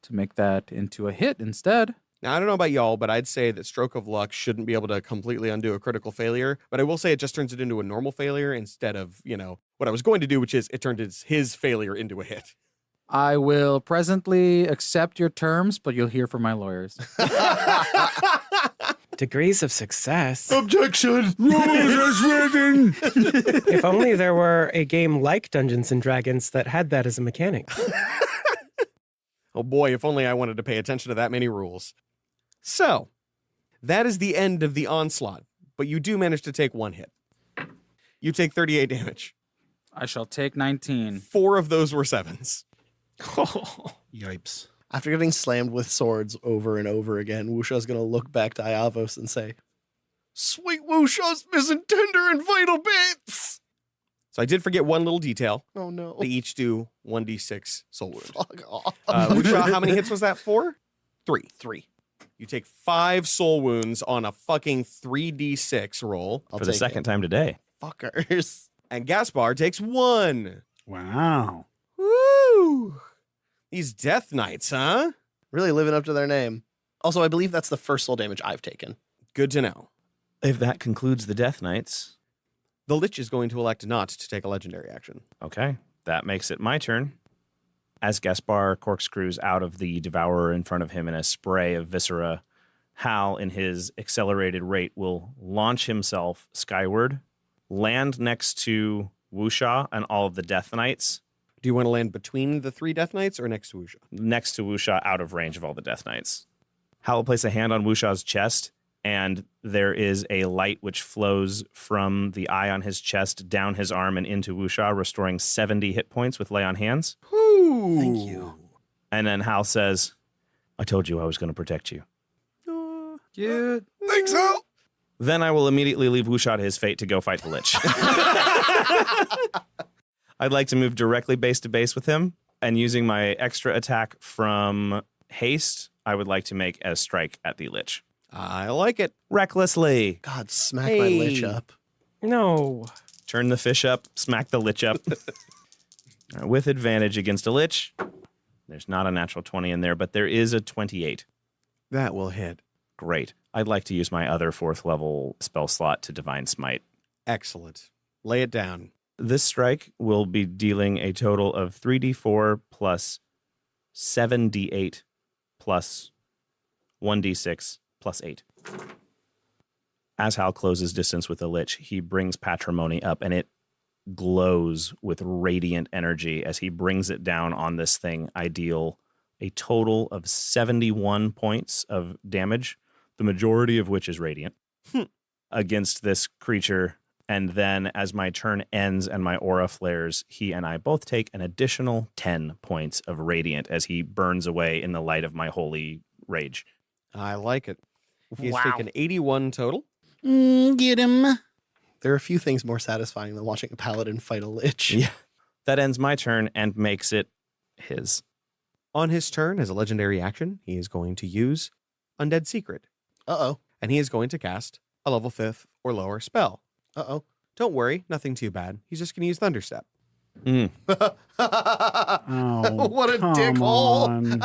make that into a hit instead. Now, I don't know about y'all, but I'd say that Stroke of Luck shouldn't be able to completely undo a critical failure. But I will say it just turns it into a normal failure instead of, what I was going to do, which is it turned his failure into a hit. I will presently accept your terms, but you'll hear from my lawyers. Degrees of success. Objection! Rules as written! If only there were a game like Dungeons and Dragons that had that as a mechanic. Oh boy, if only I wanted to pay attention to that many rules. So, that is the end of the onslaught, but you do manage to take 1 hit. You take 38 damage. I shall take 19. 4 of those were 7s. Yipes. After getting slammed with swords over and over again, Wuxia's going to look back to Iavos and say, "Sweet Wuxia's missing tender and vital bits!" So I did forget one little detail. Oh no. They each do 1d6 soul wound. Fuck off. Wuxia, how many hits was that for? 3. 3. You take 5 soul wounds on a fucking 3d6 roll. For the second time today. Fuckers. And Gaspar takes 1. Wow. Woo! These death knights, huh? Really living up to their name. Also, I believe that's the first soul damage I've taken. Good to know. If that concludes the Death Knights. The Lich is going to elect not to take a legendary action. Okay, that makes it my turn. As Gaspar corkscrews out of the Devourer in front of him in a spray of viscera, Hal, in his accelerated rate, will launch himself skyward, land next to Wuxia and all of the Death Knights. Do you want to land between the 3 Death Knights or next to Wuxia? Next to Wuxia, out of range of all the Death Knights. Hal will place a hand on Wuxia's chest, and there is a light which flows from the eye on his chest down his arm and into Wuxia, restoring 70 hit points with lay on hands. Ooh. Thank you. And then Hal says, "I told you I was going to protect you." Cute. Thanks, Hal. Then I will immediately leave Wuxia to his fate to go fight the Lich. I'd like to move directly base to base with him, and using my extra attack from haste, I would like to make a strike at the Lich. I like it. Recklessly. God, smack my lich up. No. Turn the fish up, smack the Lich up. With advantage against a Lich. There's not a natural 20 in there, but there is a 28. That will hit. Great. I'd like to use my other 4th level spell slot to Divine Smite. Excellent. Lay it down. This strike will be dealing a total of 3d4 plus 7d8 plus 1d6 plus 8. As Hal closes distance with the Lich, he brings Patrimony up, and it glows with radiant energy as he brings it down on this thing. I deal a total of 71 points of damage, the majority of which is radiant, against this creature. And then as my turn ends and my aura flares, he and I both take an additional 10 points of radiant as he burns away in the light of my holy rage. I like it. He's Wow. taken 81 total. Get him. There are a few things more satisfying than watching a paladin fight a lich. Yeah. That ends my turn and makes it his. On his turn, as a legendary action, he is going to use Undead Secret. Uh-oh. And he is going to cast a level 5th or lower spell. Uh-oh. Don't worry, nothing too bad. He's just going to use Thunderstep. Oh, What a come dickhole. on.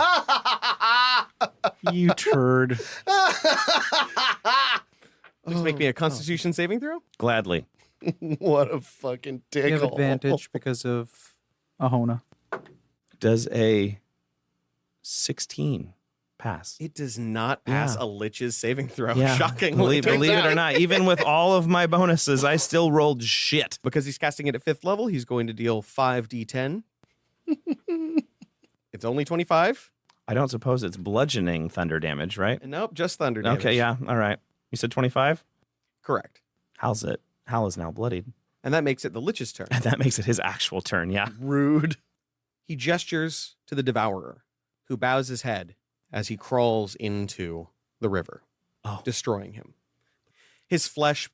You turd. Please make me a Constitution saving throw. Gladly. What a fucking You have dickhole. advantage because of Ahona. Does a 16 pass? It does not pass Yeah. a Lich's saving throw. Yeah. Shockingly. Believe it or not, even with all of my bonuses, I still rolled shit. Because he's casting it at 5th level, he's going to deal 5d10. It's only 25. I don't suppose it's bludgeoning thunder damage, right? And nope, just thunder damage. Okay, yeah, all right. You said 25? Correct. How's it? Hal is now bloodied. And that makes it the Lich's turn. And that makes it his actual turn, yeah. Rude. He gestures to the Devourer, who bows his head as he crawls into the river, destroying him. His flesh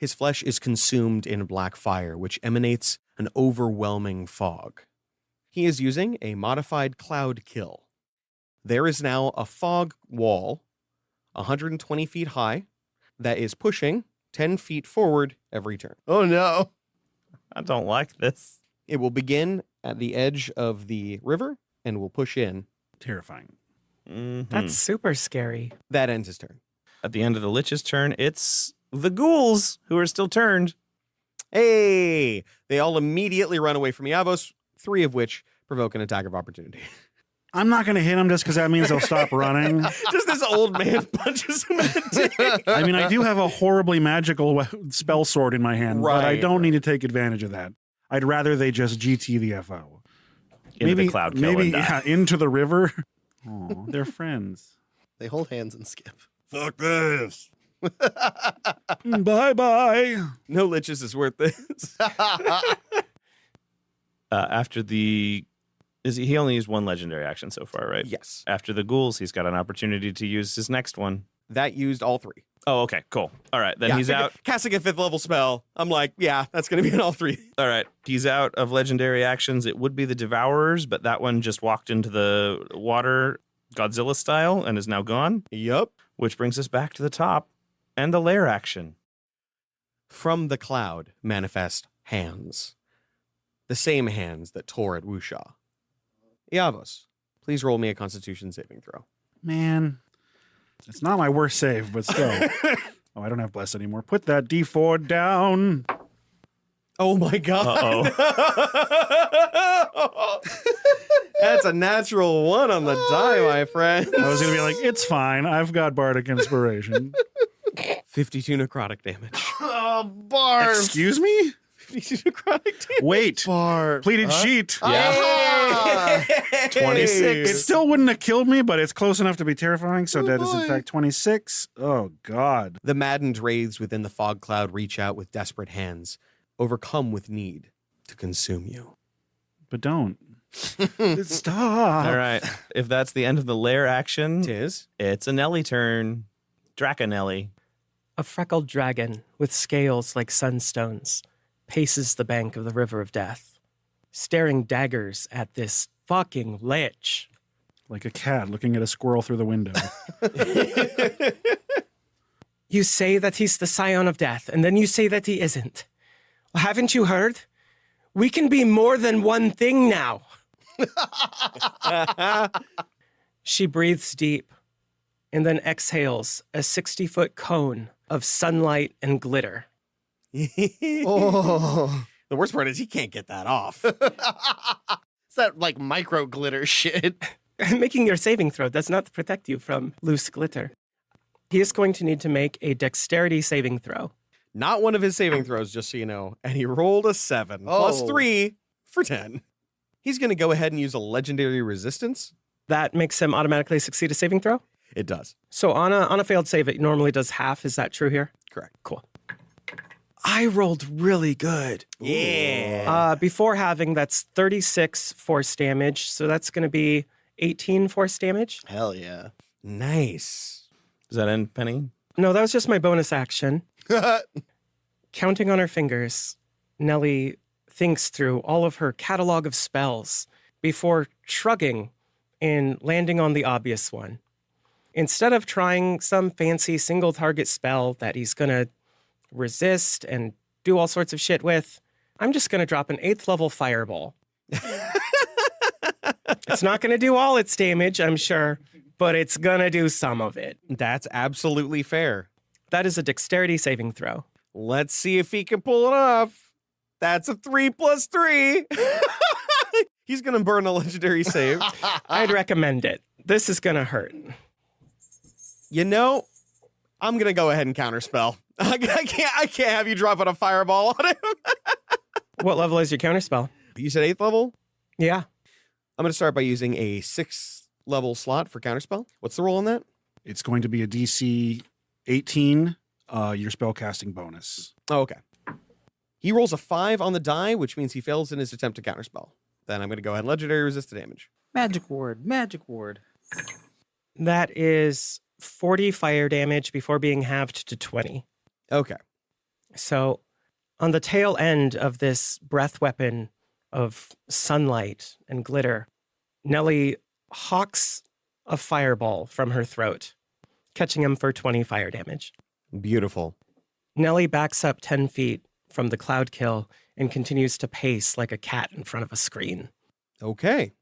is consumed in black fire, which emanates an overwhelming fog. He is using a modified cloud kill. There is now a fog wall, 120 feet high, that is pushing 10 feet forward every turn. Oh, no. I don't like this. It will begin at the edge of the river and will push in. Terrifying. That's super scary. That ends his turn. At the end of the Lich's turn, it's the ghouls who are still turned. Hey! They all immediately run away from Yavos, 3 of which provoke an attack of opportunity. I'm not going to hit him just because that means they'll stop running. Just this old man punches him in the dick. I mean, I do have a horribly magical spell sword in my hand, but I Right. don't need to take advantage of that. I'd rather they just GT the FO. Into the cloud kill maybe and die. into the river. Oh, they're friends. They hold hands and skip. Fuck this. Bye-bye. No Liches is worth this. After the... He only used one legendary action so far, right? Yes. After the ghouls, he's got an opportunity to use his next one. That used all 3. Oh, okay, cool. All right, then he's out. Casting a 5th level spell. I'm like, yeah, that's going to be in all 3. All right, he's out of legendary actions. It would be the Devourers, but that one just walked into the water Godzilla style and is now gone. Yup. Which brings us back to the top and the lair action. From the cloud manifest hands. The same hands that tore at Wusha. Yavos, please roll me a Constitution saving throw. Man, it's not my worst save, but still. Oh, I don't have bless anymore. Put that D4 down. Oh my god. Uh-oh. That's a natural 1 on the die, my friend. I was going to be like, it's fine. I've got Bardic Inspiration. 52 necrotic damage. Oh, Barb. Excuse me? 52 necrotic damage. Wait. Barb. Pleated sheet. Yeah. 26. It still wouldn't have killed me, but it's close enough to be terrifying. So that is in boy. fact 26. Oh, God. The maddened wraiths within the fog cloud reach out with desperate hands, overcome with need to consume you. But don't. Stop. All right, if that's the end of the lair action, Tis. it's a Nelly turn. Draconelli. A freckled dragon with scales like sunstones paces the bank of the river of death, staring daggers at this fucking lich. Like a cat looking at a squirrel through the window. You say that he's the scion of death, and then you say that he isn't. Well, haven't you heard? We can be more than one thing now. She breathes deep and then exhales a 60-foot cone of sunlight and glitter. Oh. The worst part is he can't get that off. It's that like micro glitter shit. Making your saving throw does not protect you from loose glitter. He is going to need to make a dexterity saving throw. Not one of his saving throws, just so you know. And he rolled a 7 plus Oh. 3 for 10. He's going to go ahead and use a legendary resistance. That makes him automatically succeed a saving throw? It does. So on a failed save, it normally does half. Is that true here? Correct. Cool. I rolled really good. Yeah. Before having, that's 36 force damage. So that's going to be 18 force damage. Hell yeah. Nice. Does that end, Penny? No, that was just my bonus action. Counting on her fingers, Nellie thinks through all of her catalog of spells before shrugging and landing on the obvious one. Instead of trying some fancy single target spell that he's going to resist and do all sorts of shit with, I'm just going to drop an 8th level fireball. It's not going to do all its damage, I'm sure, but it's going to do some of it. That's absolutely fair. That is a dexterity saving throw. Let's see if he can pull it off. That's a 3 + 3. He's going to burn a legendary save. I'd recommend it. This is going to hurt. You know, I'm going to go ahead and counterspell. I can't have you drop out a fireball on him. What level is your counterspell? You said 8th level? Yeah. I'm going to start by using a 6th level slot for counterspell. What's the roll on that? It's going to be a DC 18, your spellcasting bonus. Oh, okay. He rolls a 5 on the die, which means he fails in his attempt to counterspell. Then I'm going to go ahead and legendary resist the damage. Magic ward, magic ward. That is 40 fire damage before being halved to 20. Okay. So on the tail end of this breath weapon of sunlight and glitter, Nellie hawks a fireball from her throat, catching him for 20 fire damage. Beautiful. Nellie backs up 10 feet from the cloud kill and continues to pace like a cat in front of a screen. Okay.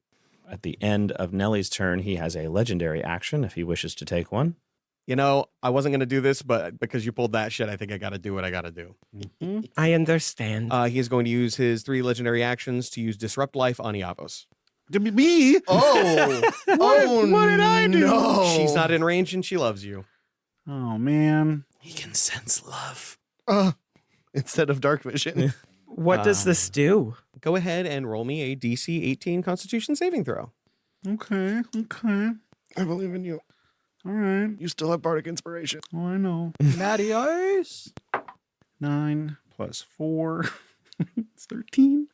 At the end of Nellie's turn, he has a legendary action if he wishes to take one. You know, I wasn't going to do this, but because you pulled that shit, I think I got to do what I got to do. Mm-hmm. I understand. He is going to use his 3 legendary actions to use Disrupt Life on Iavos. Me? Oh. What did I do? No. She's not in range and she loves you. Oh, man. He can sense love. Instead of dark vision. What does this do? Go ahead and roll me a DC 18 Constitution saving throw. Okay. I believe in you. All right. You still have bardic inspiration. Oh, I know. Natty Ice. 9 + 4. It's 13.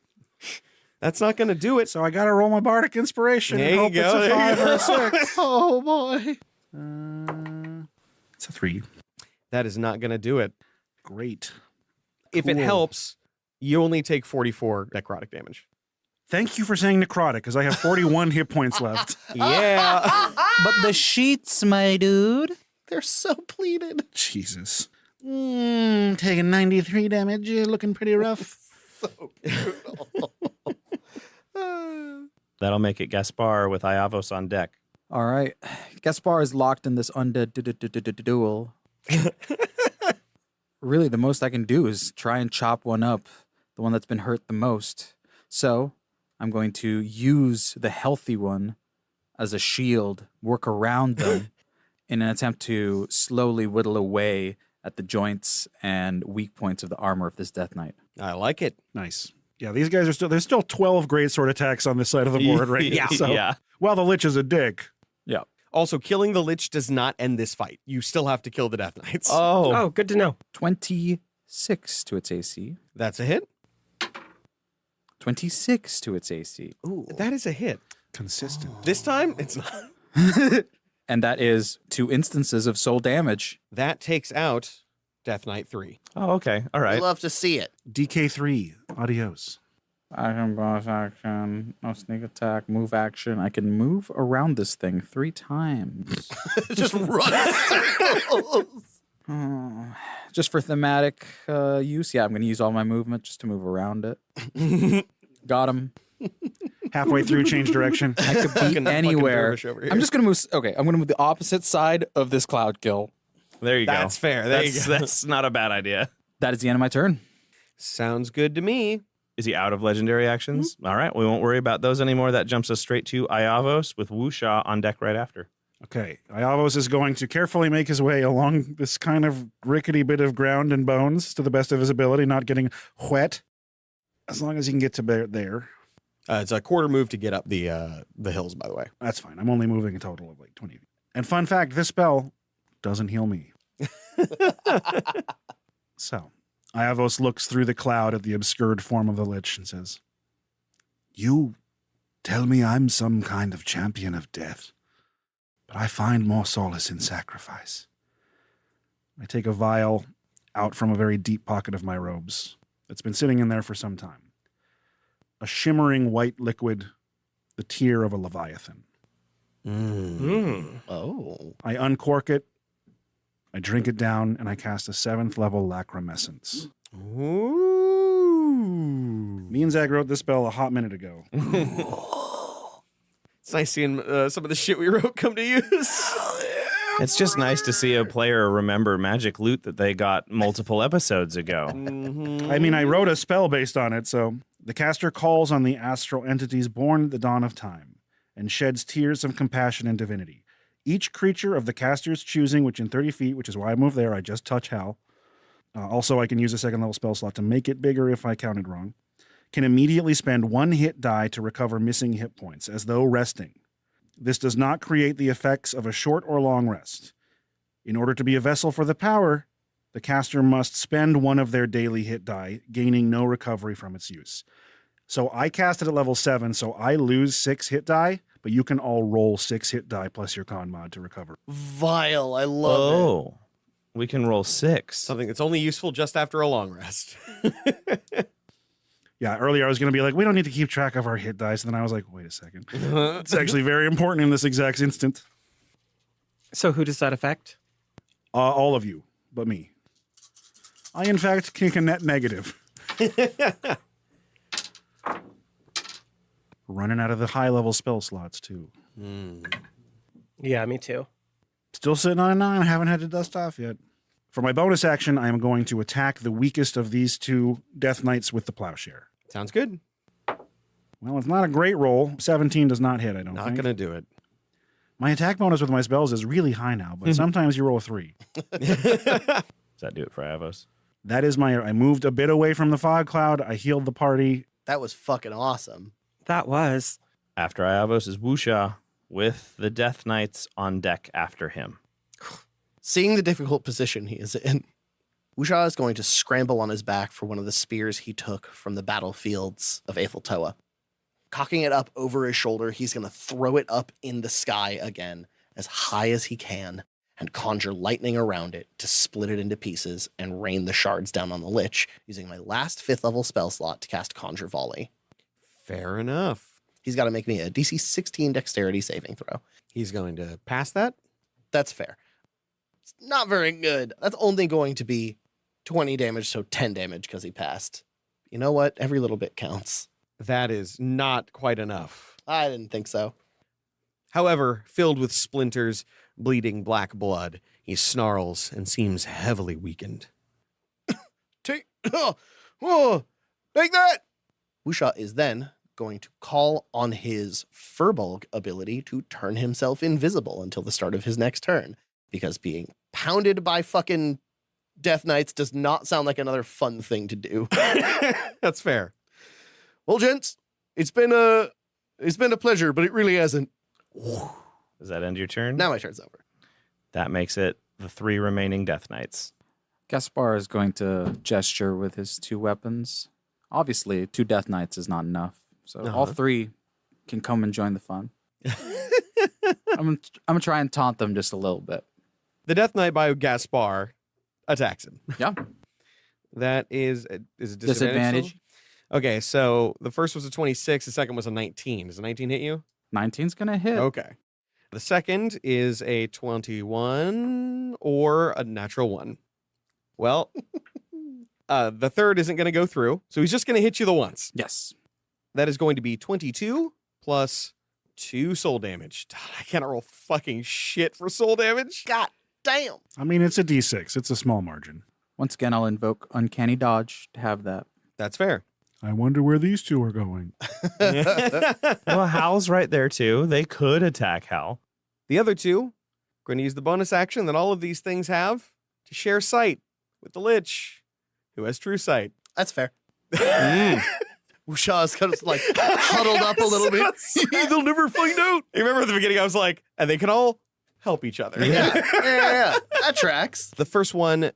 That's not going to do it. So I got to roll my bardic inspiration There and you hope go. it's a 5 or a 6. Oh, boy. It's a 3. That is not going to do it. Great. If it Cool. helps, you only take 44 necrotic damage. Thank you for saying necrotic, because I have 41 hit points left. Yeah. But the sheets, my dude. They're so pleated. Jesus. Taking 93 damage. You're looking pretty rough. So brutal. That'll make it Gaspar with Iavos on deck. All right. Gaspar is locked in this undead duel. Really, the most I can do is try and chop one up, the one that's been hurt the most. So I'm going to use the healthy one as a shield, work around them in an attempt to slowly whittle away at the joints and weak points of the armor of this Death Knight. I like it. Nice. Yeah, these guys are there's still 12 great sword attacks on this side of the board right Yeah. now. So, Yeah. well, the Lich is a dick. Yeah. Also, killing the Lich does not end this fight. You still have to kill the Death Knights. Oh, good to know. 26 to its AC. That's a hit. 26 to its AC. Ooh, that is a hit. Consistent. This time, it's not. And that is 2 instances of soul damage. That takes out Death Knight 3. Oh, okay. All I right. love to see it. DK3. Adios. Action, bonus action, no sneak attack, move action. I can move around this thing 3 times. Just run in circles. Just for thematic use. Yeah, I'm going to use all my movement just to move around it. Got him. Halfway through, change direction. I could be Fucking anywhere. dervish over here. I'm just going to move. Okay, I'm going to move the opposite side of this cloud kill. There you go. That's fair. There you go. That's not a bad idea. That is the end of my turn. Sounds good to me. Is he out of legendary actions? All right. We won't worry about those anymore. That jumps us straight to Iavos with Wusha on deck right after. Okay, Iavos is going to carefully make his way along this kind of rickety bit of ground and bones to the best of his ability, not getting wet, as long as he can get to there. It's a quarter move to get up the hills, by the way. That's fine. I'm only moving a total of like 20 feet. And fun fact, this spell doesn't heal me. So, Iavos looks through the cloud at the obscured form of the Lich and says, "You tell me I'm some kind of champion of death, but I find more solace in sacrifice." I take a vial out from a very deep pocket of my robes that's been sitting in there for some time. A shimmering white liquid, the tear of a leviathan. Oh. I uncork it, I drink it down, and I cast a 7th level Lacrimescence. Ooh. Me and Zach wrote this spell a hot minute ago. It's nice seeing some of the shit we wrote come to use. It's just nice to see a player remember magic loot that they got multiple episodes ago. I mean, I wrote a spell based on it, so the caster calls on the astral entities born at the dawn of time and sheds tears of compassion and divinity. Each creature of the caster's choosing, within 30 feet, which is why I moved there, I just touch Hal. Also, I can use a 2nd level spell slot to make it bigger if I counted wrong. Can immediately spend 1 hit die to recover missing hit points, as though resting. This does not create the effects of a short or long rest. In order to be a vessel for the power, the caster must spend 1 of their daily hit die, gaining no recovery from its use. So I cast it at level 7, so I lose 6 hit die, but you can all roll 6 hit die plus your con mod to recover. Vile. I love it. Oh, we can roll 6. Something that's only useful just after a long rest. Yeah, earlier I was going to be like, we don't need to keep track of our hit dice. And then I was like, wait a second. It's actually very important in this exact instant. So who does that affect? All of you, but me. I, in fact, can net negative. Running out of the high-level spell slots, too. Yeah, me too. Still sitting on a 9. I haven't had to dust off yet. For my bonus action, I am going to attack the weakest of these 2 Death Knights with the Plowshare. Sounds good. Well, it's not a great roll. 17 does not hit, I don't Not think. going to do it. My attack bonus with my spells is really high now, but sometimes you roll a 3. Does that do it for Avos? That is I moved a bit away from the fog cloud. I healed the party. That was fucking awesome. That was. After Iavos is Wusha with the Death Knights on deck after him. Seeing the difficult position he is in, Wusha is going to scramble on his back for one of the spears he took from the battlefields of Aetheltoa. Cocking it up over his shoulder, he's going to throw it up in the sky again, as high as he can, and conjure lightning around it to split it into pieces and rain the shards down on the Lich, using my last 5th level spell slot to cast Conjure Volley. Fair enough. He's got to make me a DC 16 dexterity saving throw. He's going to pass that? That's fair. It's not very good. That's only going to be 20 damage, so 10 damage because he passed. You know what? Every little bit counts. That is not quite enough. I didn't think so. However, filled with splinters, bleeding black blood, he snarls and seems heavily weakened. Take that! Wusha is then going to call on his Furbolg ability to turn himself invisible until the start of his next turn, because being pounded by fucking Death Knights does not sound like another fun thing to do. That's fair. Well, gents, it's been a pleasure, but it really hasn't. Does that end your turn? Now my turn's over. That makes it the 3 remaining Death Knights. Gaspar is going to gesture with his 2 weapons. Obviously, 2 Death Knights is not enough, so all 3 can come and join the fun. I'm gonna try and taunt them just a little bit. The Death Knight by Gaspar attacks him. Yeah. That is a disadvantage. Disadvantage. Okay, so the first was a 26, the second was a 19. Does a 19 hit you? 19's gonna hit. Okay. The second is a 21 or a natural 1. Well, the third isn't going to go through, so he's just going to hit you the once. Yes. That is going to be 22 plus 2 soul damage. I cannot roll fucking shit for soul damage. God damn. I mean, it's a D6. It's a small margin. Once again, I'll invoke Uncanny Dodge to have that. That's fair. I wonder where these 2 are going. Well, Hal's right there, too. They could attack Hal. The other 2 going to use the bonus action that all of these things have to share sight with the Lich, who has true sight. That's fair. Wusha's kind of like huddled up a little bit. They'll never find out. You remember at the beginning, I was like, and they can all help each other. Yeah. That tracks. The first one,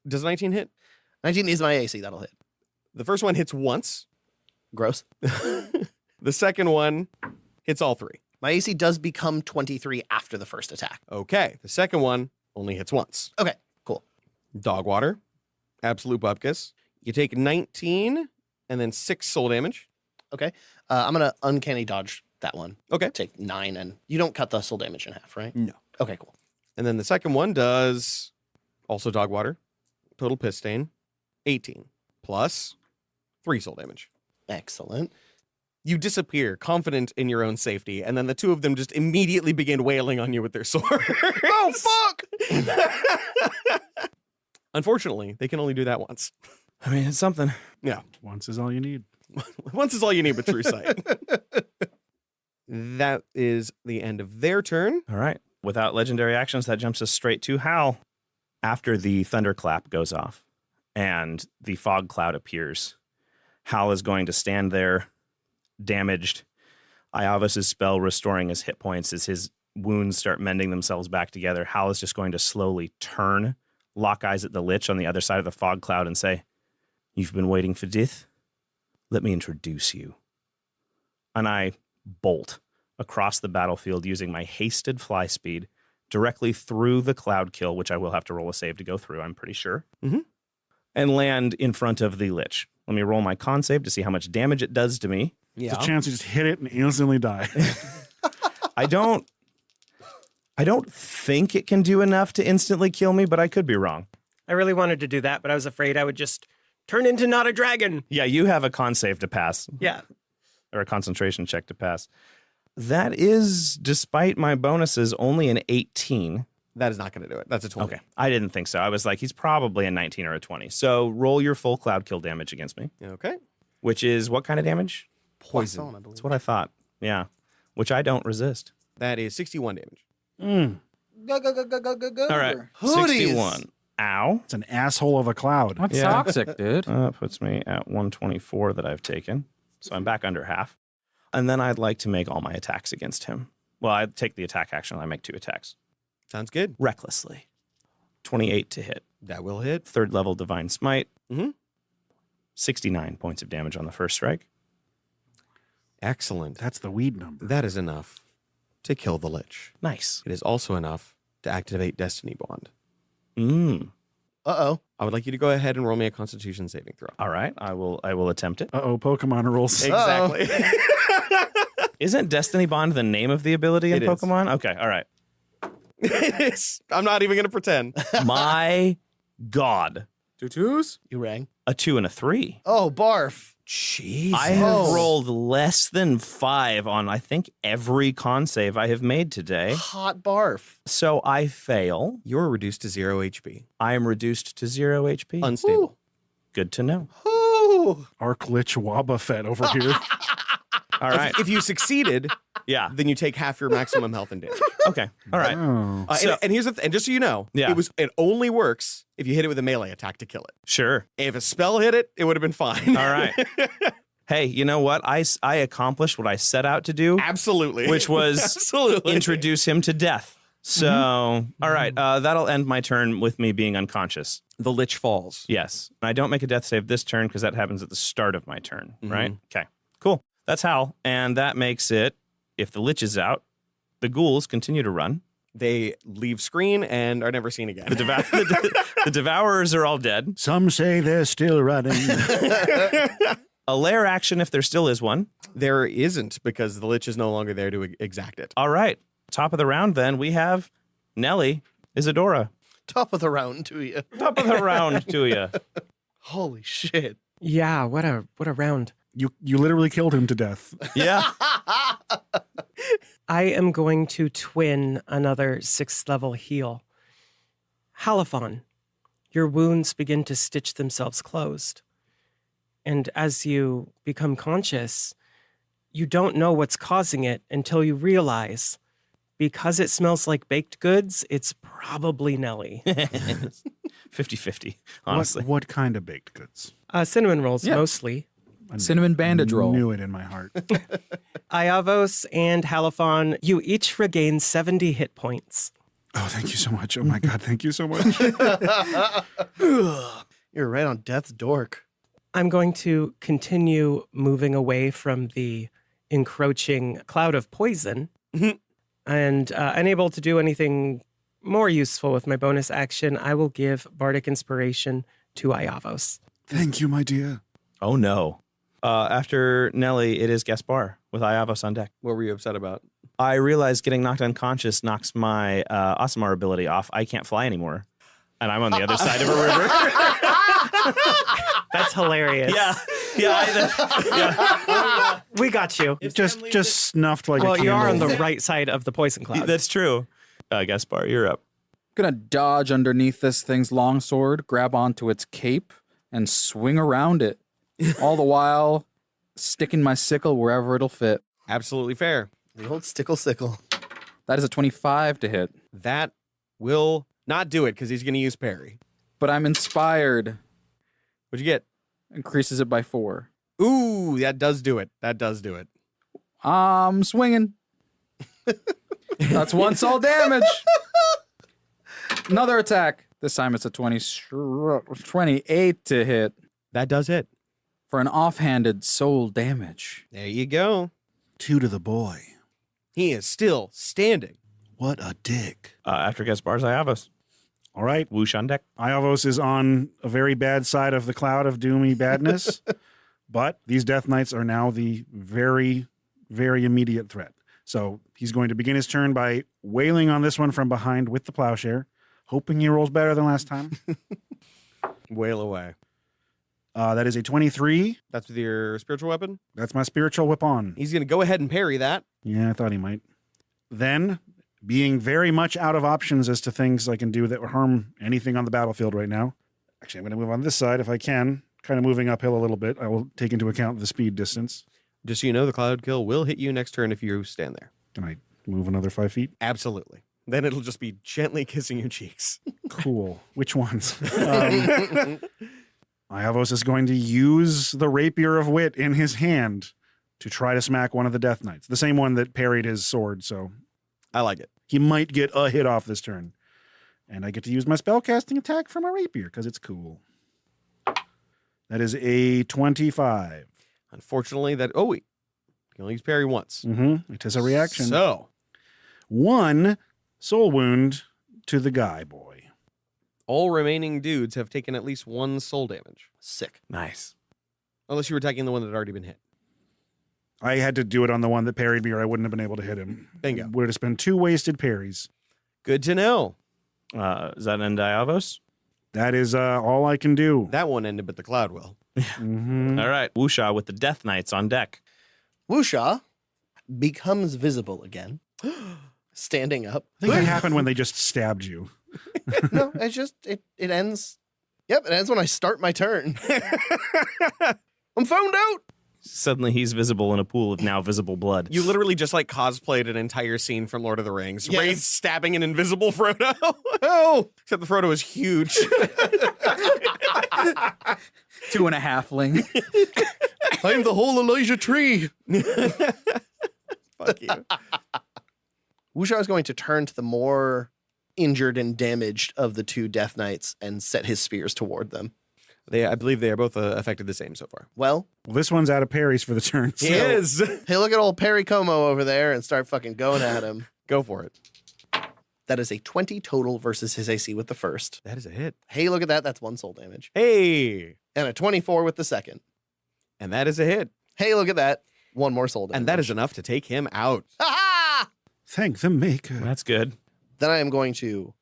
does 19 hit? 19 is my AC. That'll hit. The first one hits once. Gross. The second one hits all 3. My AC does become 23 after the first attack. Okay. The second one only hits once. Okay, cool. Dog water. Absolute bupkis. You take 19 and then 6 soul damage. Okay. I'm going to uncanny dodge that one. Okay. Take 9, and you don't cut the soul damage in half, right? No. Okay, cool. And then the second one does also dog water, total piss stain, 18 plus 3 soul damage. Excellent. You disappear, confident in your own safety, and then the two of them just immediately begin wailing on you with their swords. Oh, fuck! Unfortunately, they can only do that once. I mean, it's something. Yeah. Once is all you need. Once is all you need with True Sight. That is the end of their turn. All right. Without legendary actions, that jumps us straight to Hal. After the thunderclap goes off and the fog cloud appears, Hal is going to stand there, damaged. Iavos' spell restoring his hit points as his wounds start mending themselves back together. Hal is just going to slowly turn, lock eyes at the Lich on the other side of the fog cloud and say, "You've been waiting for death? Let me introduce you." And I bolt across the battlefield using my hasted fly speed directly through the cloud kill, which I will have to roll a save to go through, I'm pretty sure, and land in front of the Lich. Let me roll my con save to see how much damage it does to me. There's a chance you just hit it and instantly die. I don't think it can do enough to instantly kill me, but I could be wrong. I really wanted to do that, but I was afraid I would just turn into not a dragon. Yeah, you have a con save to pass. Yeah. Or a concentration check to pass. That is, despite my bonuses, only an 18. That is not going to do it. That's a 20. Okay. I didn't think so. I was like, he's probably a 19 or a 20. So roll your full cloud kill damage against me. Okay. Which is what kind of damage? Poison, I believe. That's what I thought. Yeah. Which I don't resist. That is 61 damage. Go, go, go, go, go, go, go. All right. Hoodies. 61. Ow. It's an asshole of a cloud. That's Yeah. toxic, dude. Puts me at 124 that I've taken. So I'm back under half. And then I'd like to make all my attacks against him. Well, I take the attack action. I make 2 attacks. Sounds good. Recklessly. 28 to hit. That will hit. 3rd level Divine Smite. Mm-hmm. 69 points of damage on the first strike. Excellent. That's the weed number. That is enough to kill the Lich. Nice. It is also enough to activate Destiny Bond. Uh-oh. I would like you to go ahead and roll me a Constitution saving throw. All right. I will attempt it. Uh-oh, Pokemon rules. Exactly. Isn't Destiny Bond the name of the ability in It is. Pokemon? Okay. All right. It is. I'm not even going to pretend. My God. 2 2s? You rang. A 2 and a 3. Oh, barf. Jeez. I have rolled less than 5 on, I think, every con save I have made today. Hot barf. So I fail. You're reduced to 0 HP. I am reduced to 0 HP. Unstable. Good to know. Ooh. Arclich Wobbuffet over here. All right. If you succeeded, Yeah. then you take half your maximum health and damage. Okay. All right. Oh. And here's the and just so you know, Yeah. it only works if you hit it with a melee attack to kill it. Sure. If a spell hit it, it would have been fine. All right. Hey, you know what? I accomplished what I set out to do, Absolutely. which was Absolutely. introduce him to death. So, all right. That'll end my turn with me being unconscious. The Lich falls. Yes. I don't make a death save this turn because that happens at the start of my turn, right? Okay. Cool. That's Hal. And that makes it, if the Lich is out, the ghouls continue to run. They leave screen and are never seen again. The Devourers are all dead. Some say they're still running. A lair action if there still is one. There isn't because the Lich is no longer there to exact it. All right. Top of the round then, we have Nelly, Isadora. Top of the round to you. Top of the round to you. Holy shit. Yeah, what a round. You literally killed him to death. Yeah. I am going to twin another 6th level heal. Halifon, your wounds begin to stitch themselves closed. And as you become conscious, you don't know what's causing it until you realize because it smells like baked goods, it's probably Nelly. 50-50, honestly. What kind of baked goods? Cinnamon rolls, Yeah. mostly. Cinnamon bandage roll. Knew it in my heart. Iavos and Halifon, you each regain 70 hit points. Oh, thank you so much. Oh my God, thank you so much. You're right on death's dork. I'm going to continue moving away from the encroaching cloud of poison and unable to do anything more useful with my bonus action. I will give Bardic Inspiration to Iavos. Thank you, my dear. Oh, no. After Nelly, it is Gaspar with Iavos on deck. What were you upset about? I realized getting knocked unconscious knocks my Aasimar ability off. I can't fly anymore. And I'm on the other side of a river. That's hilarious. Yeah. We got you. Just snuffed like a Well, candle. you are on the right side of the poison cloud. That's true. Gaspar, you're up. Gonna dodge underneath this thing's longsword, grab onto its cape, and swing around it. All the while sticking my sickle wherever it'll fit. Absolutely fair. The old sickle. That is a 25 to hit. That will not do it because he's going to use parry. But I'm inspired. What'd you get? Increases it by 4. Ooh, that does do it. That does do it. I'm swinging. That's 1 soul damage. Another attack. This time it's a 28 to hit. That does hit. For an offhanded soul damage. There you go. 2 to the boy. He is still standing. What a dick. After Gaspar's Iavos. All right. Whoosh on deck. Iavos is on a very bad side of the cloud of doomy badness, but these Death Knights are now the very, very immediate threat. So he's going to begin his turn by wailing on this one from behind with the plowshare, hoping he rolls better than last time. Wail away. That is a 23. That's with your spiritual weapon? That's my spiritual whip on. He's going to go ahead and parry that. Yeah, I thought he might. Then, being very much out of options as to things I can do that will harm anything on the battlefield right now. Actually, I'm going to move on this side if I can. Kind of moving uphill a little bit. I will take into account the speed distance. Just so you know, the Cloud Kill will hit you next turn if you stand there. Can I move another 5 feet? Absolutely. Then it'll just be gently kissing your cheeks. Cool. Which ones? Iavos is going to use the Rapier of Wit in his hand to try to smack one of the Death Knights. The same one that parried his sword, so I like it. He might get a hit off this turn. And I get to use my spellcasting attack for my Rapier, because it's cool. That is a 25. Unfortunately, that... Oh, wait. You can only use parry once. Mm-hmm. It is a reaction. So... 1 soul wound to the guy boy. All remaining dudes have taken at least 1 soul damage. Sick. Nice. Unless you were attacking the one that had already been hit. I had to do it on the one that parried me or I wouldn't have been able to hit him. Bingo. Would have just been 2 wasted parries. Good to know. Is that an Iavos? That is all I can do. That one ended, but the cloud will. Mm-hmm. All right. Woosha with the Death Knights on deck. Woosha becomes visible again, standing up. I think that happened when they just stabbed you. No, it ends. Yep, it ends when I start my turn. I'm found out. Suddenly he's visible in a pool of now visible blood. You literally just like cosplayed an entire scene from Lord of the Rings. Yes. Rey stabbing an invisible Frodo. Oh, except the Frodo is huge. 2 and a halfling. I'm the whole Elijah tree. Fuck you. Woosha is going to turn to the more injured and damaged of the 2 Death Knights and set his spears toward them. I believe they are both affected the same so far. Well, this one's out of parries for the turn. He is. Hey, look at old Perry Como over there and start fucking going at him. Go for it. That is a 20 total versus his AC with the first. That is a hit. Hey, look at that. That's 1 soul damage. Hey. And a 24 with the second. And that is a hit. Hey, look at that. 1 more soul damage. And that is enough to take him out. Ha-ha! Thank the maker. That's good. Then I am going to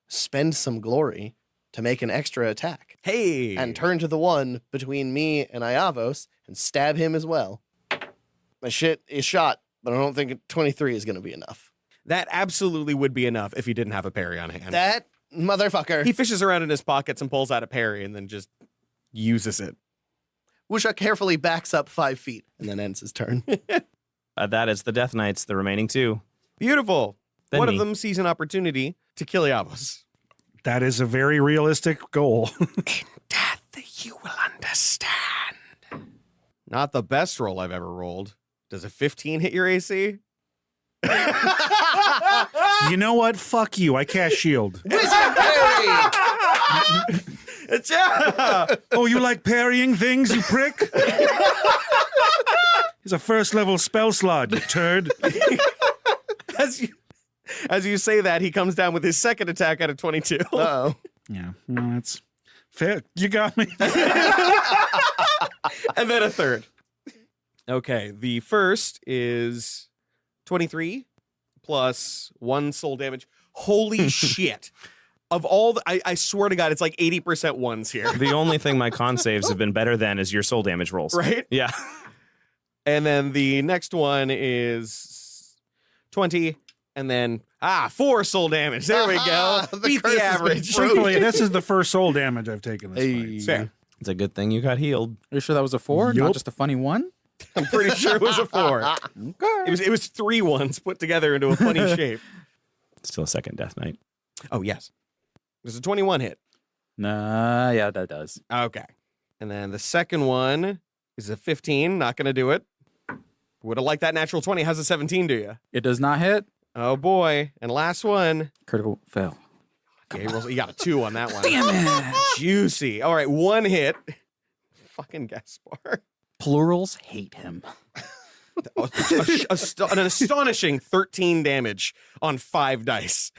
spend some glory to make an extra attack. Hey. And turn to the one between me and Iavos and stab him as well. My shit is shot, but I don't think 23 is going to be enough. That absolutely would be enough if he didn't have a parry on hand. That motherfucker. He fishes around in his pockets and pulls out a parry and then just uses it. Woosha carefully backs up 5 feet and then ends his turn. That is the Death Knights, the remaining 2. Beautiful. Then One me. of them sees an opportunity to kill Iavos. That is a very realistic goal. In death, you will understand. Not the best roll I've ever rolled. Does a 15 hit your AC? You know what? Fuck you. I cast shield. Oh, you like parrying things, you prick? He's a 1st level spell slot, you turd. As you say that, he comes down with his second attack at a 22. Uh-oh. Yeah, no, that's fair. You got me. And then a third. Okay, the first is 23 plus 1 soul damage. Holy shit. Of all the, I swear to God, it's like 80% ones here. The only thing my con saves have been better than is your soul damage rolls. Right? Yeah. And then the next one is 20, and then 4 soul damage. There we go. The Beat curse the has been average. Truthfully, this is the first soul damage I've taken this fight. Fair. It's a good thing you got healed. Are you sure that was a 4, not just a funny 1? I'm pretty sure it was a 4. It was 3 ones put together into a funny shape. Still a second Death Knight. Oh, yes. There's a 21 hit. Nah, yeah, that does. Okay. And then the second one is a 15. Not going to do it. Would have liked that natural 20. How's a 17 do you? It does not hit. Oh, boy. And last one. Critical fail. Okay, you got a 2 on that one. Damn it. Juicy. All right, 1 hit. Fucking Gaspar. Plurals hate him. An astonishing 13 damage on 5 dice.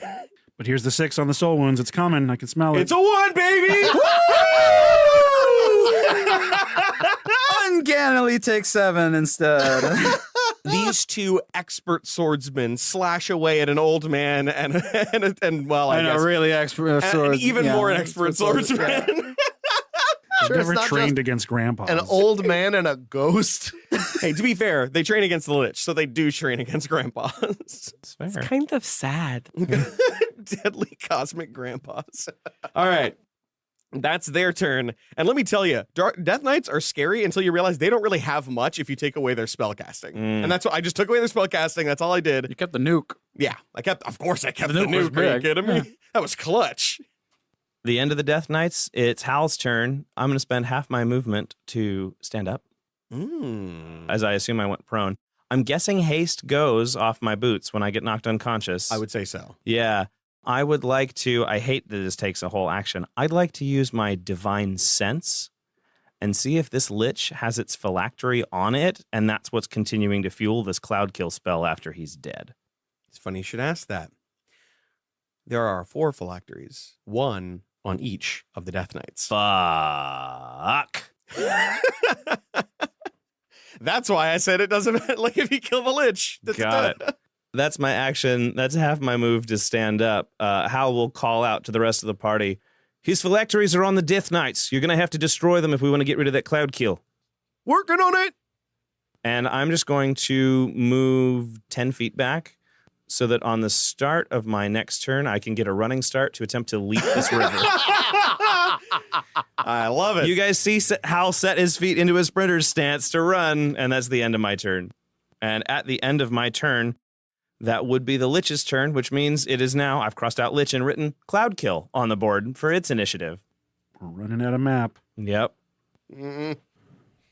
But here's the 6 on the soul wounds. It's coming. I can smell it. It's a 1, baby! Uncannily take 7 instead. These 2 expert swordsmen slash away at an old man and well, I guess really expert an even more expert swordsman. I've Sure, never it's not trained just against grandpa. an old man and a ghost. Hey, to be fair, they train against the Lich, so they do train against grandpas. It's fair. It's kind of sad. Deadly cosmic grandpas. All right. That's their turn. And let me tell you, Death Knights are scary until you realize they don't really have much if you take away their spellcasting. And that's what I just took away their spellcasting. That's all I did. You kept the nuke. Yeah, of course I kept The the nuke was nuke. Are you big. kidding me? That was clutch. The end of the Death Knights, it's Hal's turn. I'm going to spend half my movement to stand up, as I assume I went prone. I'm guessing haste goes off my boots when I get knocked unconscious. I would say so. Yeah. I would like to, I hate that this takes a whole action. I'd like to use my divine sense and see if this Lich has its phylactery on it, and that's what's continuing to fuel this cloud kill spell after he's dead. It's funny you should ask that. There are 4 phylacteries, 1 on each of the Death Knights. Fuck. That's why I said it doesn't like if you kill the Lich. Got it. That's my action. That's half my move to stand up. Hal will call out to the rest of the party. His phylacteries are on the Death Knights. You're going to have to destroy them if we want to get rid of that cloud kill. Working on it. And I'm just going to move 10 feet back so that on the start of my next turn, I can get a running start to attempt to leap this river. I love it. You guys see Hal set his feet into a sprinter's stance to run, and that's the end of my turn. And at the end of my turn, that would be the Lich's turn, which means it is now, I've crossed out Lich and written Cloud Kill on the board for its initiative. We're running out of map. Yep.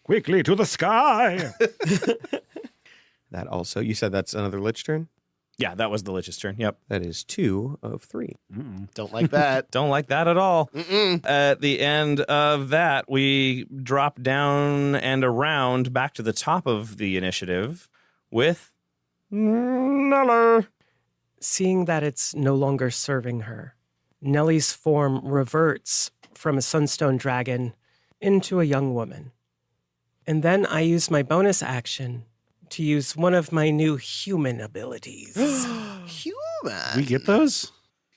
Quickly to the sky. That also, you said that's another Lich turn? Yeah, that was the Lich's turn. Yep. That is 2 of 3. Don't like that. Don't like that at all. At the end of that, we drop down and around back to the top of the initiative with Neller. Seeing that it's no longer serving her, Nellie's form reverts from a sunstone dragon into a young woman. And then I use my bonus action to use one of my new human abilities. Human. We get those?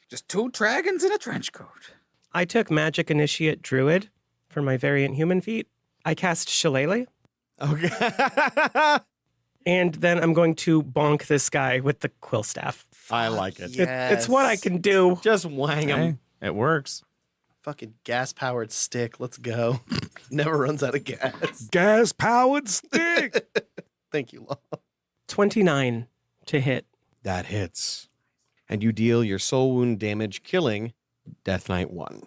Just 2 dragons in a trench coat. I took Magic Initiate Druid for my variant human feat. I cast Shillelagh. Okay. And then I'm going to bonk this guy with the quill staff. I like it. It's what I can do. Just wang him. It works. Fucking gas-powered stick. Let's go. Never runs out of gas. Gas-powered stick. Thank you, Law. 29 to hit. That hits. And you deal your soul wound damage, killing Death Knight 1.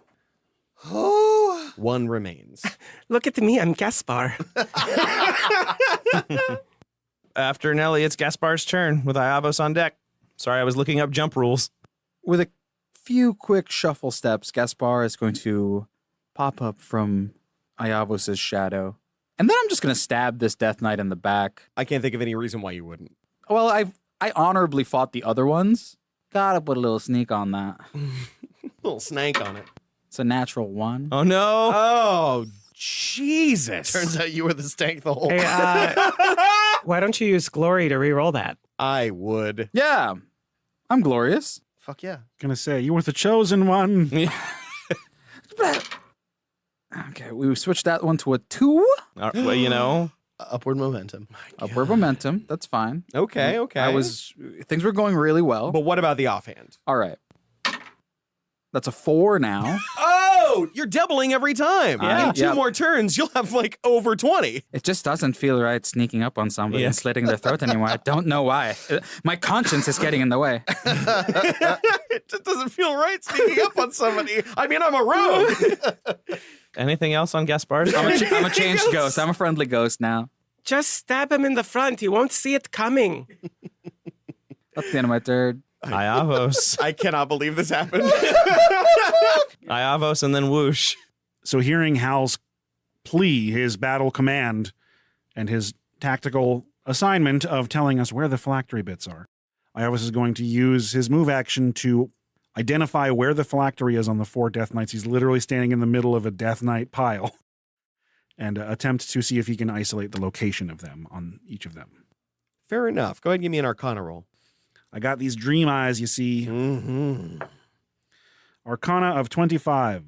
Oh. 1 remains. Look at me, I'm Gaspar. After Nelly, it's Gaspar's turn with Iavos on deck. Sorry, I was looking up jump rules. With a few quick shuffle steps, Gaspar is going to pop up from Iavos' shadow. And then I'm just going to stab this Death Knight in the back. I can't think of any reason why you wouldn't. Well, I honorably fought the other ones. Gotta put a little sneak on that. Little snake on it. It's a natural 1. Oh, no. Oh, Jesus. Turns out you were the stank the whole Hey, time. why don't you use glory to re-roll that? I would. Yeah, I'm glorious. Fuck yeah. Gonna say, you were the chosen one. Okay, we switched that one to a 2. Well, you know, Upward momentum. Upward momentum. That's fine. Okay, okay. Things were going really well. But what about the offhand? All right. That's a 4 now. Oh, you're doubling every time. Yeah. In 2 more turns, you'll have like over 20. It just doesn't feel right sneaking up on somebody and slitting their throat anymore. I don't know why. My conscience is getting in the way. It just doesn't feel right sneaking up on somebody. I mean, I'm a rogue. anything else on Gaspard? I'm a changed ghost. I'm a friendly ghost now. Just stab him in the front. He won't see it coming. That's the end of my turn. Iavos. I cannot believe this happened. Iavos and then whoosh. So hearing Hal's plea, his battle command, and his tactical assignment of telling us where the phylactery bits are, Iavos is going to use his move action to identify where the phylactery is on the 4 Death Knights. He's literally standing in the middle of a Death Knight pile and attempt to see if he can isolate the location of them on each of them. Fair enough. Go ahead and give me an Arcana roll. I got these dream eyes, you see. Mm-hmm. Arcana of 25.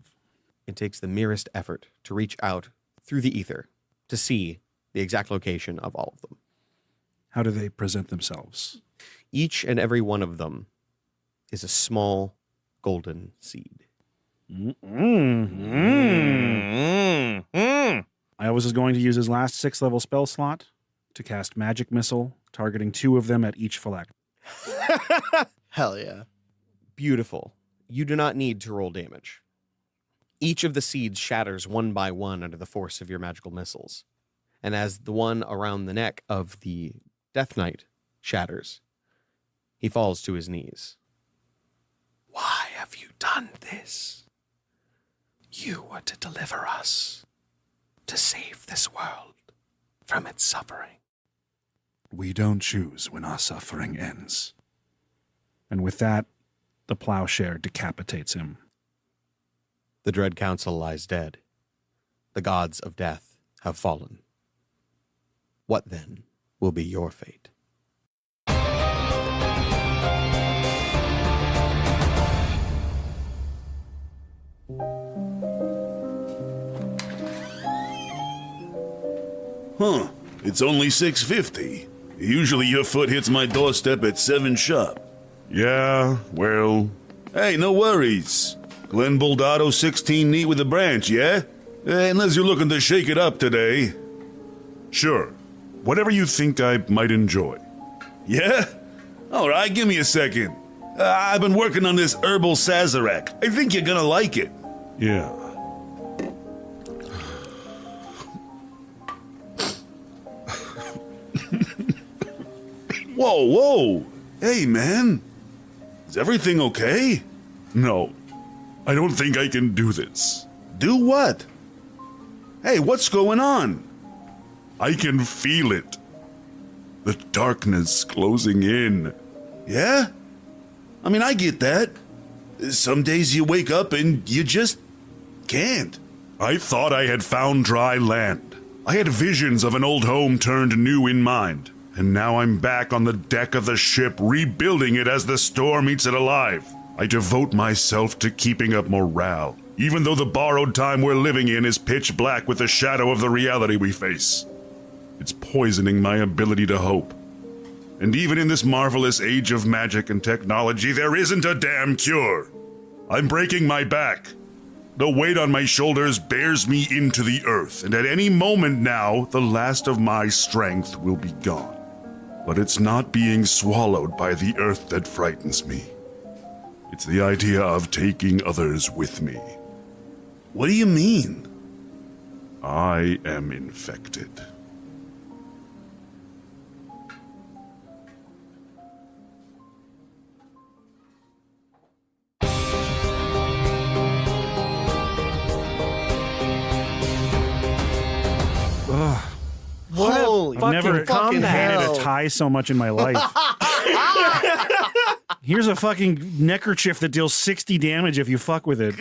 It takes the merest effort to reach out through the ether to see the exact location of all of them. How do they present themselves? Each and every one of them is a small golden seed. Iavos is going to use his last 6th level spell slot to cast Magic Missile, targeting 2 of them at each phylactery. Hell yeah. Beautiful. You do not need to roll damage. Each of the seeds shatters one by one under the force of your magical missiles. And as the one around the neck of the Death Knight shatters, he falls to his knees. Why have you done this? You were to deliver us, to save this world from its suffering. We don't choose when our suffering ends. And with that, the plowshare decapitates him. The Dread Council lies dead. The gods of death have fallen. What then will be your fate? Huh. It's only 6:50. Usually your foot hits my doorstep at 7 sharp. Yeah, well, Hey, no worries. Glenn Boldado 16 neat with a branch, yeah? Unless you're looking to shake it up today. sure. Whatever you think I might enjoy. Yeah? All right, give me a second. I've been working on this herbal Sazerac. I think you're gonna like it. Yeah. Whoa, whoa. Hey, man. Is everything okay? No, I don't think I can do this. Do what? Hey, what's going on? I can feel it. The darkness closing in. Yeah? I mean, I get that. Some days you wake up and you just can't. I thought I had found dry land. I had visions of an old home turned new in mind. And now I'm back on the deck of the ship, rebuilding it as the storm eats it alive. I devote myself to keeping up morale, even though the borrowed time we're living in is pitch black with the shadow of the reality we face. It's poisoning my ability to hope. And even in this marvelous age of magic and technology, there isn't a damn cure. I'm breaking my back. The weight on my shoulders bears me into the earth, and at any moment now, the last of my strength will be gone. But it's not being swallowed by the earth that frightens me. It's the idea of taking others with me. What do you mean? I am infected. Holy I've never fucking hated hell. a tie so much in my life. Here's a fucking neckerchief that deals 60 damage if you fuck with it.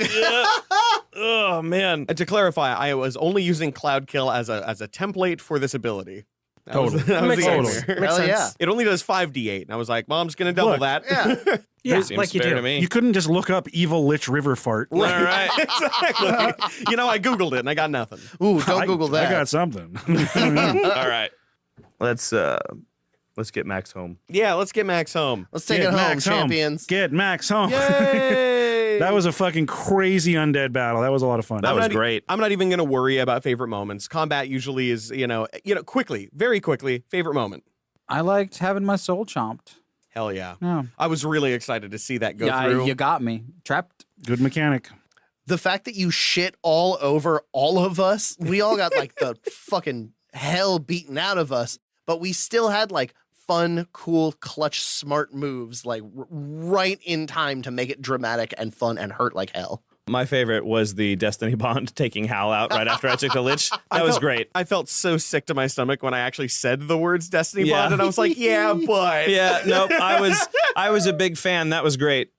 Oh man! To clarify, I was only using Cloud Kill as a template for this ability. That was the Makes idea. sense. Makes Hell sense. yeah. It only does 5d8, and I was like, "Mom's gonna double Look. that." Yeah. Yeah, Seems like you fair do. to me. You couldn't just look up evil lich river fart. All right, exactly. You know, I googled it and I got nothing. Ooh, don't Google that. I got something. All right. Let's get Max home. Yeah, let's get Max home. Let's take Get it home, Max champions. Get Max home. Yay! That was a fucking crazy undead battle. That was a lot of fun. That was great. I'm not even gonna worry about favorite moments. Combat usually is, quickly, very quickly, favorite moment. I liked having my soul chomped. Hell yeah. Yeah, I was really excited to see that go yeah, through. you got me trapped. Good mechanic. The fact that you shit all over all of us, we all got like the fucking hell beaten out of us, but we still had like fun, cool, clutch, smart moves, like right in time to make it dramatic and fun and hurt like hell. My favorite was the Destiny Bond taking Hal out right after I took the Lich. That was great. I felt so sick to my stomach when I actually said the words Destiny Yeah. Bond, and I was like, yeah, but. Yeah, nope. I was a big fan. That was great.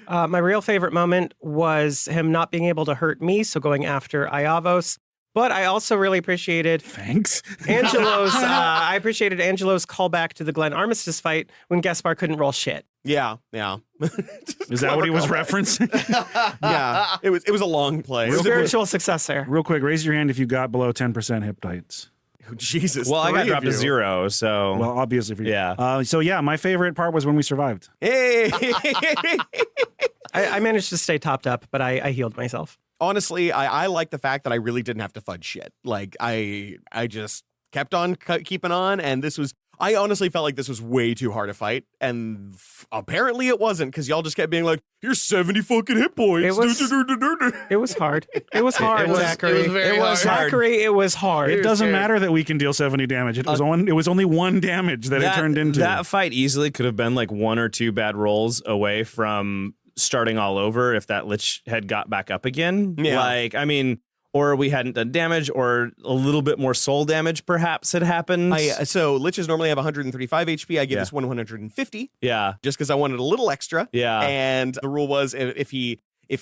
My real favorite moment was him not being able to hurt me, so going after Iavos. But I also really appreciated Thanks. Angelo's. I appreciated Angelo's callback to the Glen Armistice fight when Gaspar couldn't roll shit. Yeah. Is that what he was referencing? Yeah. It was a long play. Spiritual successor. Real quick, raise your hand if you got below 10% hip tights. Oh, Jesus. Well, I got 3 of dropped to you. 0, so Well, obviously for you. Yeah. So yeah, my favorite part was when we survived. Hey. I managed to stay topped up, but I healed myself. Honestly, I like the fact that I really didn't have to fudge shit. Like, I just kept on keeping on, and I honestly felt like this was way too hard to fight, and apparently it wasn't, because y'all just kept being like, "Here's 70 fucking hit points." It was hard. It was hard, Zachary. It was very hard. Zachary, it was hard. It doesn't matter that we can deal 70 damage. It was only 1 damage that it turned into. That fight easily could have been like 1 or 2 bad rolls away from starting all over if that Lich had got back up again. Yeah. Like, I mean, or we hadn't done damage, or a little bit more soul damage perhaps had happened. So Liches normally have 135 HP. I give Yeah. this one 150 yeah. just because I wanted a little extra. Yeah. And the rule was if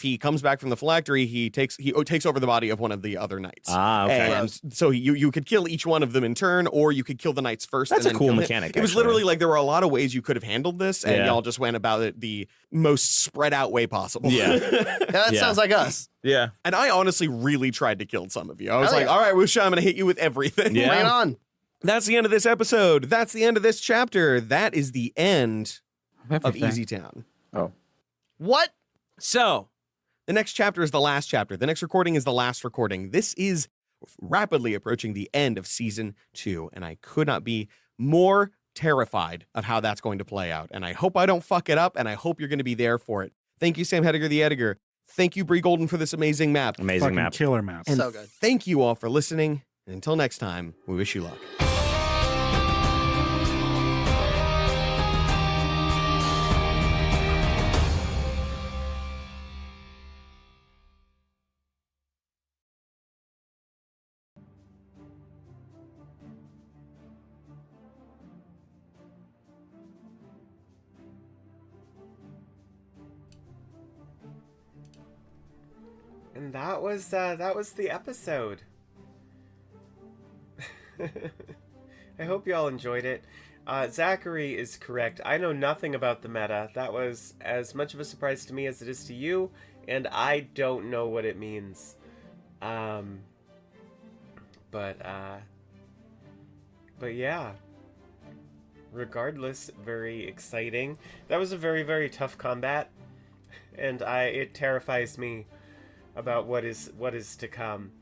he comes back from the phylactery, he takes over the body of one of the other knights. Ah, okay. And so you could kill each one of them in turn, or you could kill the knights first. That's and a then cool kill him. mechanic, It was actually. literally like there were a lot of ways you could have handled this, and Yeah. y'all just went about it the most spread out way possible. Yeah. Yeah, that Yeah. sounds like us. Yeah. And I honestly really tried to kill some of you. I was Hell like, yeah. all right, Wusha, I'm going to hit you with everything. Yeah. Bring it on. That's the end of this episode. That's the end of this chapter. That is the end of Everything. Easy Town. Oh. What? So, the next chapter is the last chapter. The next recording is the last recording. This is rapidly approaching the end of season 2, and I could not be more terrified of how that's going to play out. And I hope I don't fuck it up, and I hope you're going to be there for it. Thank you, Sam Hediger, the editor. Thank you, Bree Golden, for this amazing map. Amazing Fucking map. killer map. And So good. thank you all for listening. And until next time, we wish you luck. And that was the episode. I hope you all enjoyed it. Zachary is correct. I know nothing about the meta. That was as much of a surprise to me as it is to you, and I don't know what it means. But yeah. Regardless, very exciting. That was a very, very tough combat, and it terrifies me about what is to come,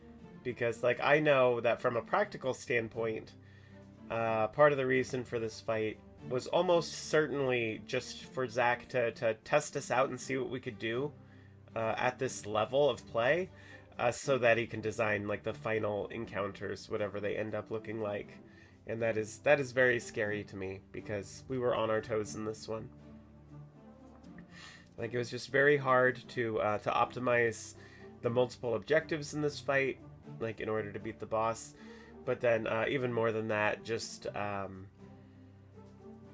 because like I know that from a practical standpoint, part of the reason for this fight was almost certainly just for Zach to test us out and see what we could do at this level of play, so that he can design like the final encounters, whatever they end up looking like. And that is very scary to me, because we were on our toes in this one. Like, it was just very hard to optimize the multiple objectives in this fight, like in order to beat the boss. But then even more than that, just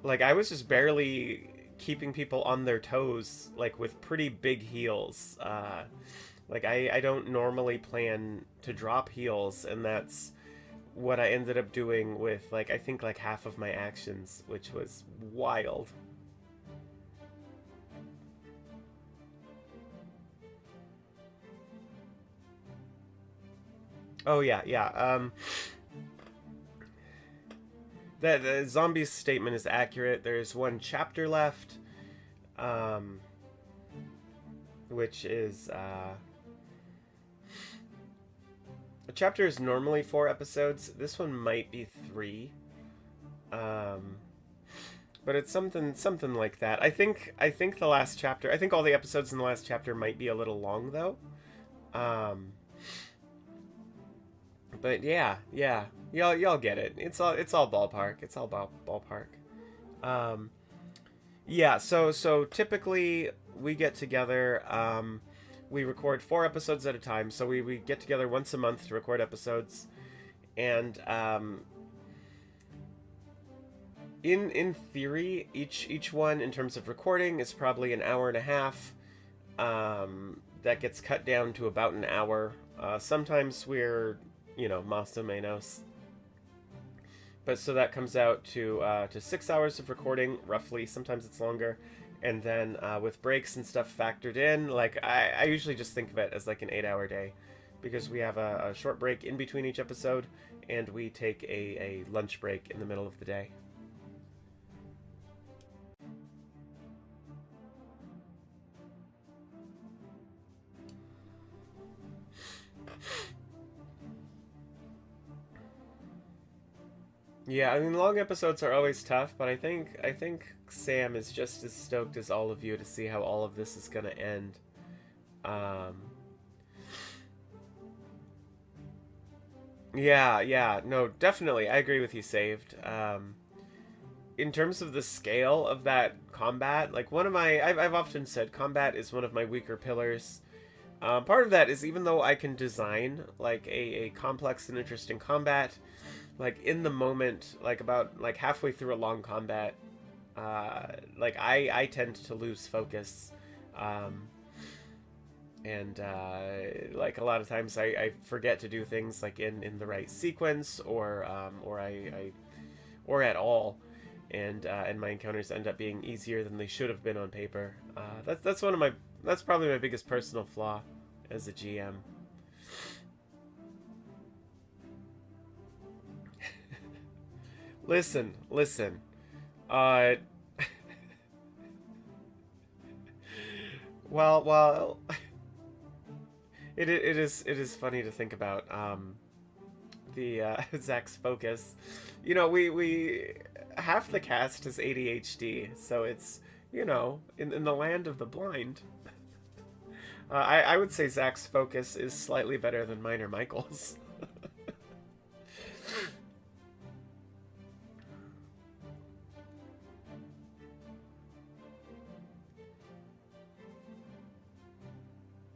like I was just barely keeping people on their toes, like with pretty big heals. Like, I don't normally plan to drop heals, and that's what I ended up doing with, like, I think, like, half of my actions, which was wild. Oh, yeah. The zombie's statement is accurate. There's one chapter left, which is, a chapter is normally 4 episodes. This one might be 3. But it's something like that. I think the last chapter, I think all the episodes in the last chapter might be a little long, though. But yeah, y'all get it. It's all ballpark. It's all ballpark. Yeah. So typically we get together. We record 4 episodes at a time. So we get together once a month to record episodes, and in theory, each one in terms of recording is probably an hour and a half. That gets cut down to about an hour. Sometimes we're más o menos. But so that comes out to 6 hours of recording, roughly. Sometimes it's longer. And then with breaks and stuff factored in, like I usually just think of it as like an 8-hour day, because we have a short break in between each episode, and we take a lunch break in the middle of the day. Yeah, I mean, long episodes are always tough, but I think Sam is just as stoked as all of you to see how all of this is gonna end. Yeah, no, definitely, I agree with you, Saved. In terms of the scale of that combat, like I've often said combat is one of my weaker pillars. Part of that is, even though I can design like a complex and interesting combat, like in the moment, like about like halfway through a long combat, like I tend to lose focus, and like a lot of times I forget to do things like in the right sequence, or at all, and my encounters end up being easier than they should have been on paper. That's probably my biggest personal flaw as a GM. Listen. Well, it is funny to think about the Zach's focus. We half the cast has ADHD, so it's in the land of the blind. I would say Zach's focus is slightly better than mine or Michael's.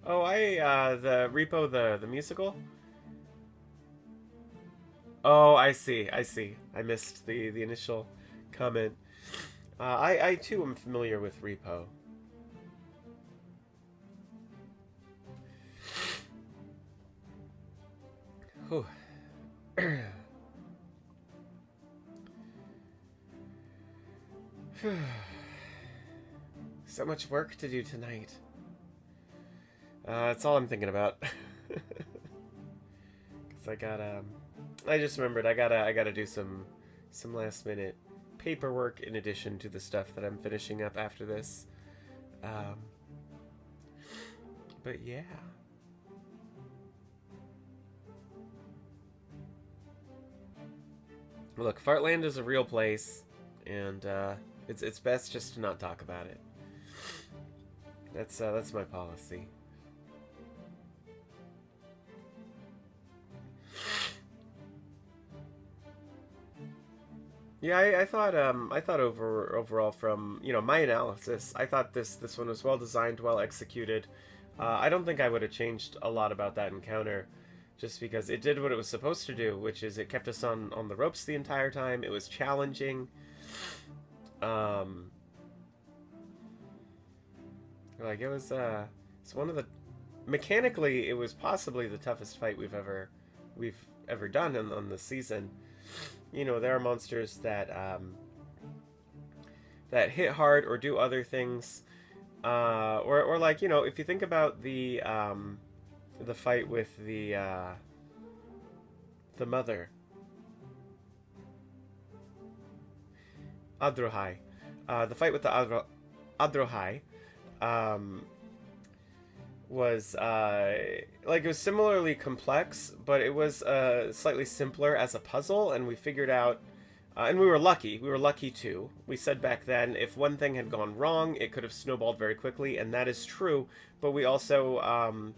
Oh, the Repo, the musical? Oh, I see. I missed the initial comment. I too am familiar with Repo. Whew. So much work to do tonight. That's all I'm thinking about. Cause I just remembered I gotta do some last minute paperwork in addition to the stuff that I'm finishing up after this. But yeah. Look, Fartland is a real place, and it's best just to not talk about it. That's my policy. Yeah, I thought overall from my analysis, I thought this one was well designed, well executed. I don't think I would have changed a lot about that encounter, just because it did what it was supposed to do, which is it kept us on the ropes the entire time. It was challenging. Like it's one of the mechanically, it was possibly the toughest fight we've ever done on the season. You know, there are monsters that that hit hard or do other things, or like, you know, if you think about the fight with the mother, Adrohai, the fight with the Adrohai, was like, it was similarly complex, but it was slightly simpler as a puzzle, and we figured out, and we were lucky too. We said back then, if one thing had gone wrong, it could have snowballed very quickly, and that is true, but we also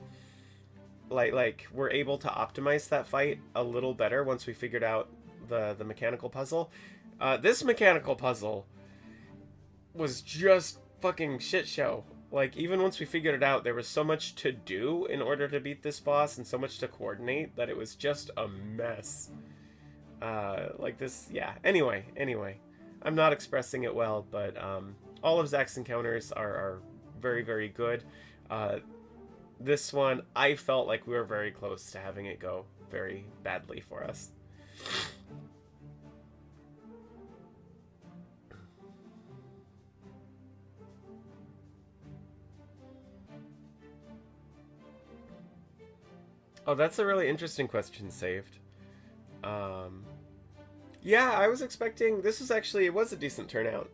like were able to optimize that fight a little better once we figured out the mechanical puzzle. This mechanical puzzle was just fucking shit show. Like, even once we figured it out, there was so much to do in order to beat this boss, and so much to coordinate, that it was just a mess. Like this, yeah. Anyway, I'm not expressing it well, but all of Zach's encounters are very, very good. This one, I felt like we were very close to having it go very badly for us. Oh, that's a really interesting question, Saved. Yeah, I was expecting... This was actually... It was a decent turnout.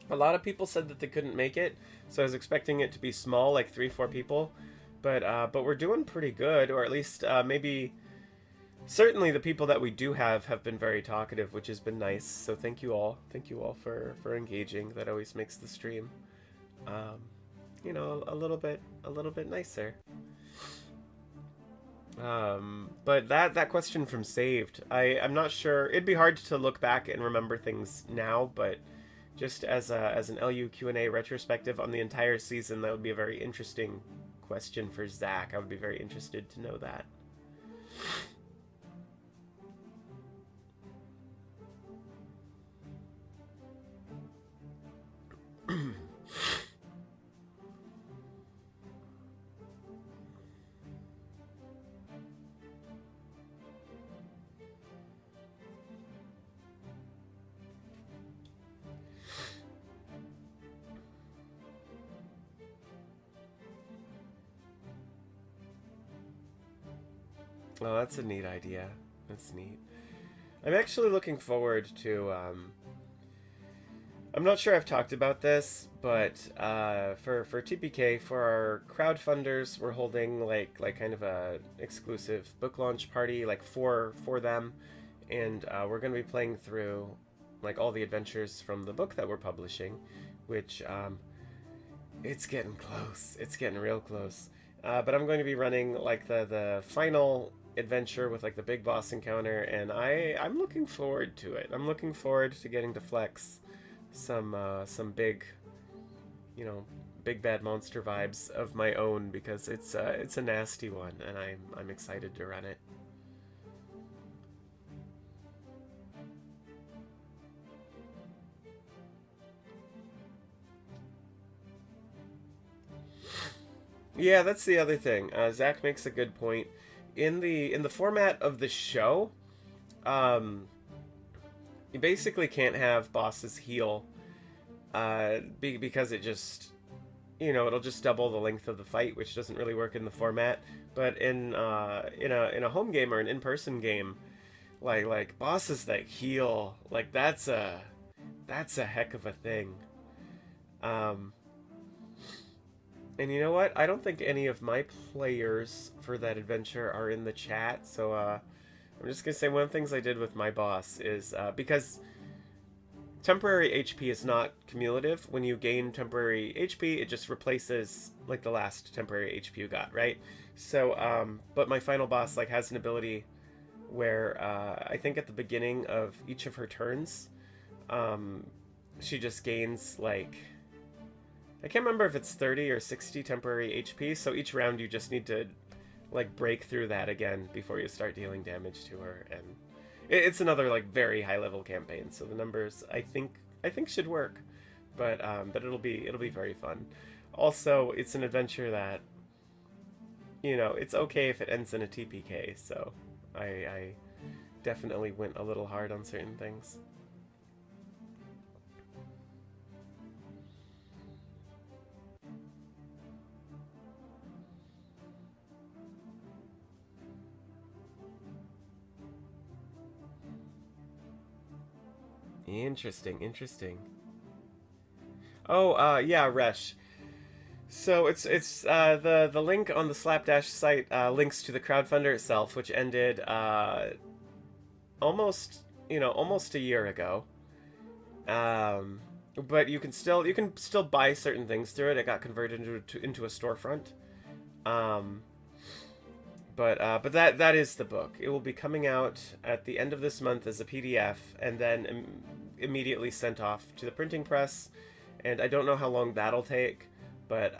A lot of people said that they couldn't make it, so I was expecting it to be small, like 3-4 people. But we're doing pretty good, or at least maybe... Certainly the people that we do have been very talkative, which has been nice. So thank you all. Thank you all for engaging. That always makes the stream, you know, a little bit nicer. But that question from Saved, I'm not sure. It'd be hard to look back and remember things now, but just as an LU Q&A retrospective on the entire season, that would be a very interesting question for Zach. I would be very interested to know that. Oh, that's a neat idea. That's neat. I'm actually looking forward to, I'm not sure I've talked about this, but for TPK, for our crowdfunders, we're holding like kind of a exclusive book launch party, like for them, and we're going to be playing through like all the adventures from the book that we're publishing, which it's getting close. It's getting real close. But I'm going to be running like the final adventure with like the big boss encounter, and I'm looking forward to it. I'm looking forward to getting to flex some big, you know, big bad monster vibes of my own, because it's a nasty one, and I'm excited to run it. Yeah, that's the other thing. Zach makes a good point. In the format of the show, you basically can't have bosses heal, because it just, you know, it'll just double the length of the fight, which doesn't really work in the format. But in a home game or an in-person game, like bosses that heal, like that's a heck of a thing. And you know what? I don't think any of my players for that adventure are in the chat, so I'm just going to say one of the things I did with my boss is, because temporary HP is not cumulative. When you gain temporary HP, it just replaces like the last temporary HP you got, right? So, but my final boss like has an ability where I think at the beginning of each of her turns, she just gains like... I can't remember if it's 30 or 60 temporary HP, so each round you just need to like break through that again before you start dealing damage to her, and it's another like very high level campaign, so the numbers I think should work, but it'll be very fun. Also, it's an adventure that you know, it's okay if it ends in a TPK, so I definitely went a little hard on certain things. Interesting, interesting. Oh, yeah, Resh. So it's the link on the Slapdash site links to the crowdfunder itself, which ended almost a year ago. But you can still buy certain things through it. It got converted into a storefront. But that is the book. It will be coming out at the end of this month as a PDF, and then immediately sent off to the printing press. And I don't know how long that'll take, but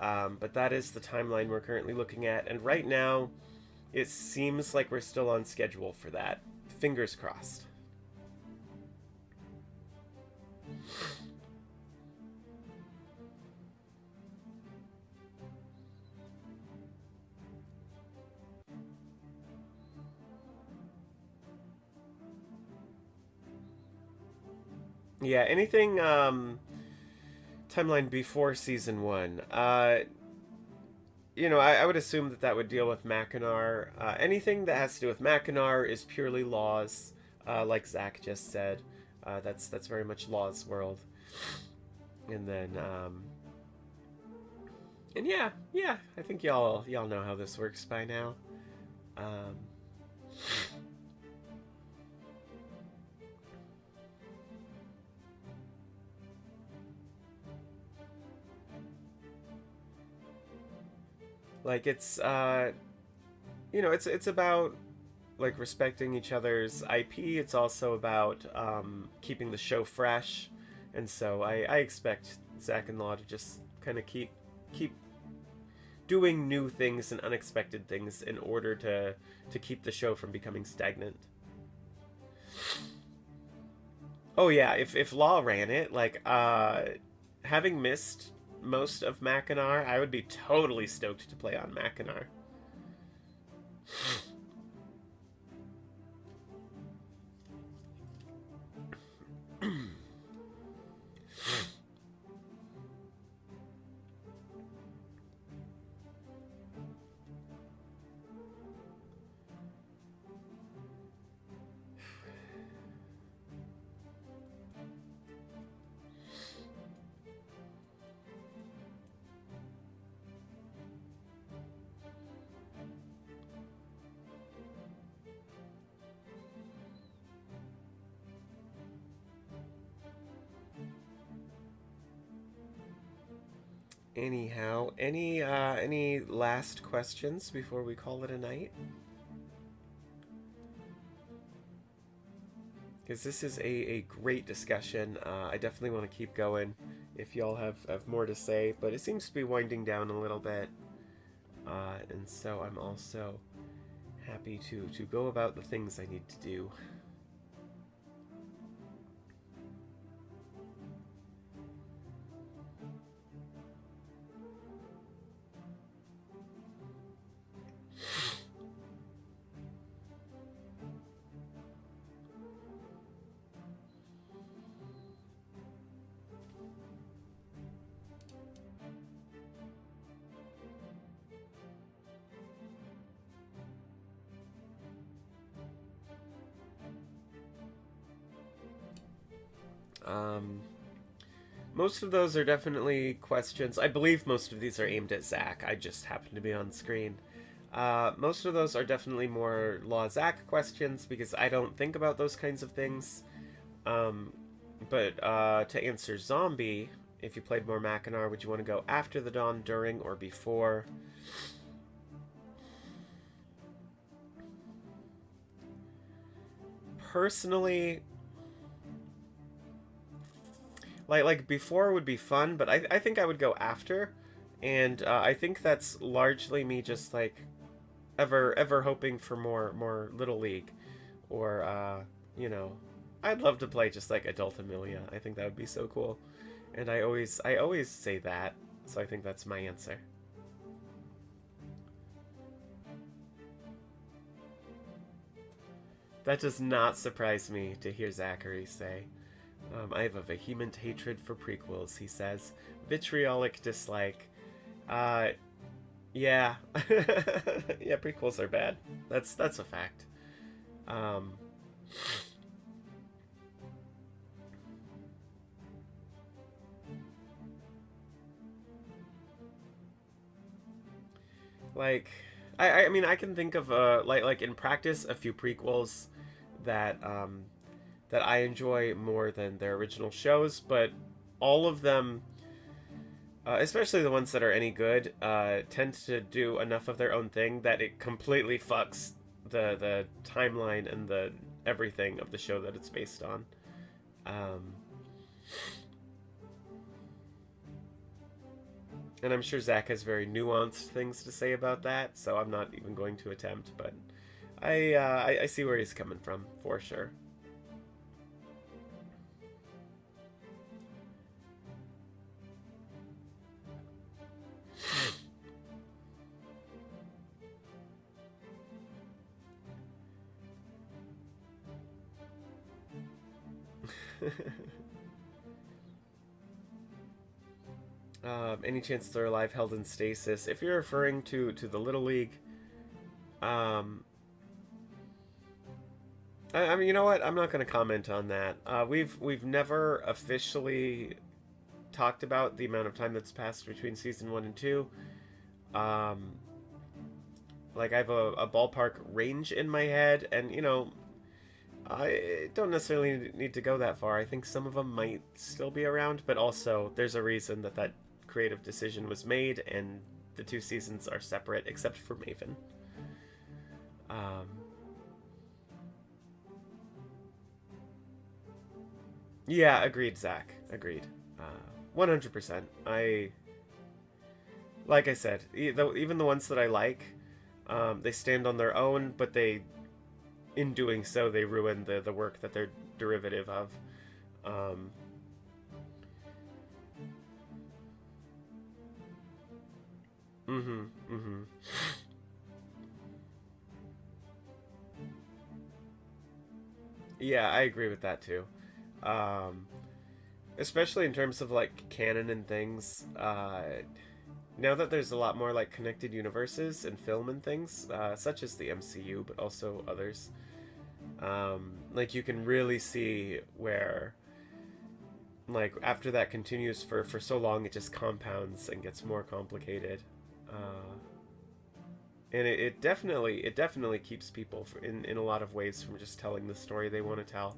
that is the timeline we're currently looking at. And right now, it seems like we're still on schedule for that. Fingers crossed. Yeah, anything timeline before season 1. You know, I would assume that would deal with Mackinac. Anything that has to do with Mackinac is purely Laws, like Zach just said. That's very much Laws world. And then and yeah, I think y'all know how this works by now. Like, it's you know, it's about like respecting each other's IP. It's also about keeping the show fresh, and so I expect Zach and Law to just kind of keep doing new things and unexpected things in order to keep the show from becoming stagnant. Oh yeah, if Law ran it, like having missed most of Mackinac, I would be totally stoked to play on Mackinac. Anyhow, any last questions before we call it a night? Because this is a great discussion. I definitely want to keep going if y'all have more to say, but it seems to be winding down a little bit. And so I'm also happy to go about the things I need to do. Most of those are definitely questions. I believe most of these are aimed at Zach. I just happen to be on screen. Most of those are definitely more Law Zach questions because I don't think about those kinds of things. But to answer Zombie, if you played more Mackinac, would you want to go after the dawn, during, or before? Personally, like before would be fun, but I think I would go after, and I think that's largely me just like ever hoping for more Little League, or you know, I'd love to play just like Adult Amelia. I think that would be so cool, and I always say that, so I think that's my answer. That does not surprise me to hear Zachary say. I have a vehement hatred for prequels, he says. Vitriolic dislike. Yeah. Yeah, prequels are bad. That's a fact. Like, I mean, I can think of like in practice a few prequels that that I enjoy more than their original shows, but all of them, especially the ones that are any good, tend to do enough of their own thing that it completely fucks the timeline and the everything of the show that it's based on. And I'm sure Zach has very nuanced things to say about that, so I'm not even going to attempt, but I see where he's coming from, for sure. Any chance they're alive, held in stasis? If you're referring to the Little League, I mean, you know what? I'm not going to comment on that. We've never officially talked about the amount of time that's passed between season 1 and 2. Like, I have a ballpark range in my head, and you know, I don't necessarily need to go that far. I think some of them might still be around, but also there's a reason that creative decision was made, and the 2 seasons are separate, except for Maven. Yeah, agreed, Zach. Agreed. 100%. Like I said, even the ones that I like, they stand on their own, but in doing so, they ruin the work that they're derivative of. Yeah, I agree with that too. Especially in terms of like canon and things. Now that there's a lot more like connected universes and film and things, such as the MCU, but also others, like you can really see where, like, after that continues for so long, it just compounds and gets more complicated. And it definitely keeps people in a lot of ways from just telling the story they want to tell.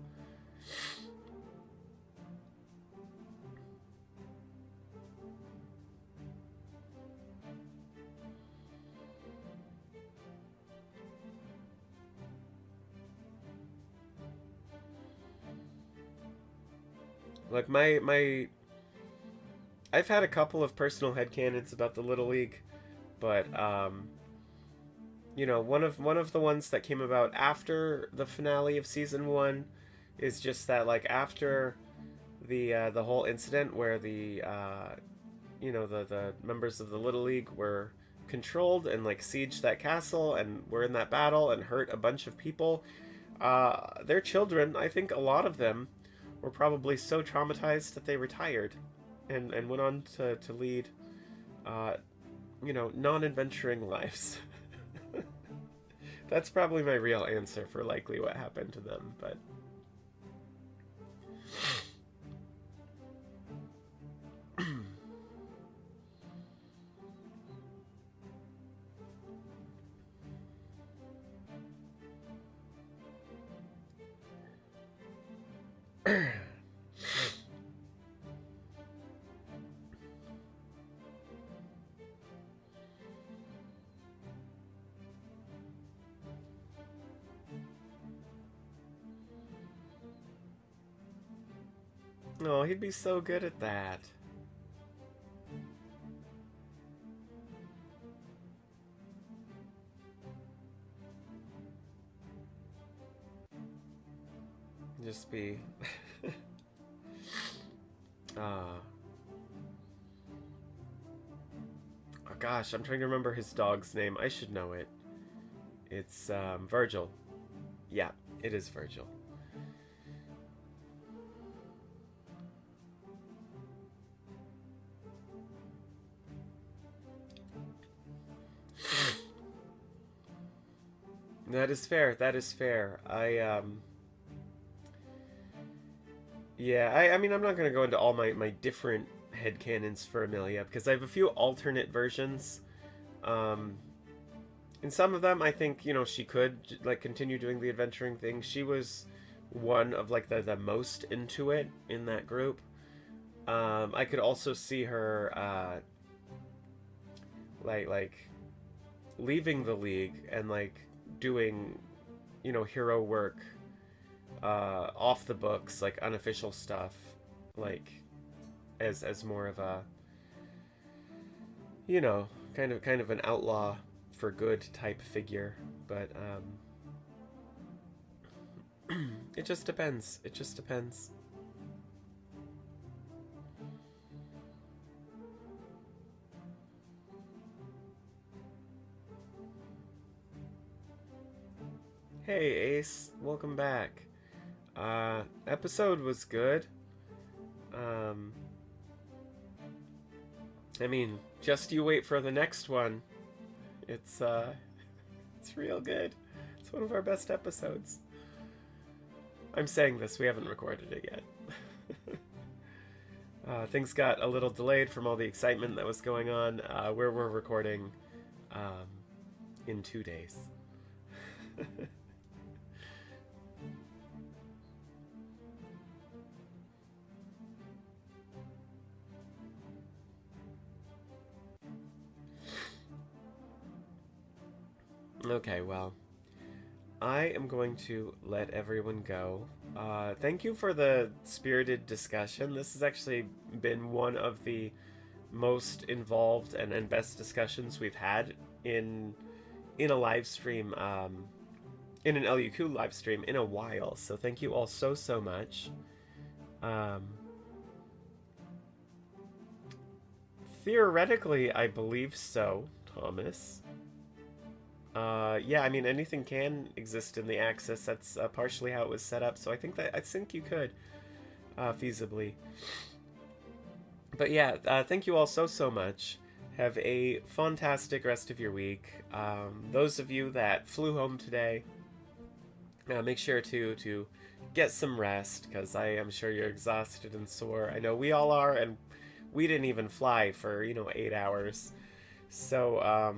Like I've had a couple of personal headcanons about the Little League, but you know, one of the ones that came about after the finale of season 1 is just that, like, after the whole incident where the you know, the members of the Little League were controlled and like sieged that castle and were in that battle and hurt a bunch of people, their children, I think a lot of them, were probably so traumatized that they retired and went on to lead you know, non-adventuring lives. That's probably my real answer for likely what happened to them, but oh, he'd be so good at that. Just be oh gosh, I'm trying to remember his dog's name. I should know it. It's Virgil. Yeah, It is Virgil. That is fair. That is fair. Yeah, I mean, I'm not going to go into all my different headcanons for Amelia, because I have a few alternate versions. In some of them, I think, you know, she could, like, continue doing the adventuring thing. She was one of, like, the most into it in that group. I could also see her, like, leaving the League and, like, doing, you know, hero work off the books, like unofficial stuff, like as more of a, you know, kind of an outlaw for good type figure. But it just depends. It just depends. Hey Ace, welcome back. Episode was good. I mean, just you wait for the next one. It's real good. It's one of our best episodes. I'm saying this, we haven't recorded it yet. Things got a little delayed from all the excitement that was going on. We're recording in 2 days. Okay, well, I am going to let everyone go. Thank you for the spirited discussion. This has actually been one of the most involved and best discussions we've had in a live stream, in an LUQ live stream in a while. So thank you all so much. Theoretically, I believe so, Thomas. Yeah, I mean, anything can exist in the Axis. That's partially how it was set up. So I think you could feasibly. But yeah, thank you all so much. Have a fantastic rest of your week. Those of you that flew home today, make sure to get some rest, because I am sure you're exhausted and sore. I know we all are, and we didn't even fly for 8 hours. So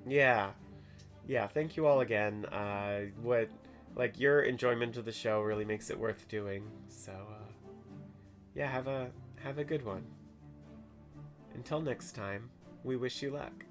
yeah. Yeah, thank you all again. Your enjoyment of the show really makes it worth doing. So, yeah, have a good one. Until next time, we wish you luck.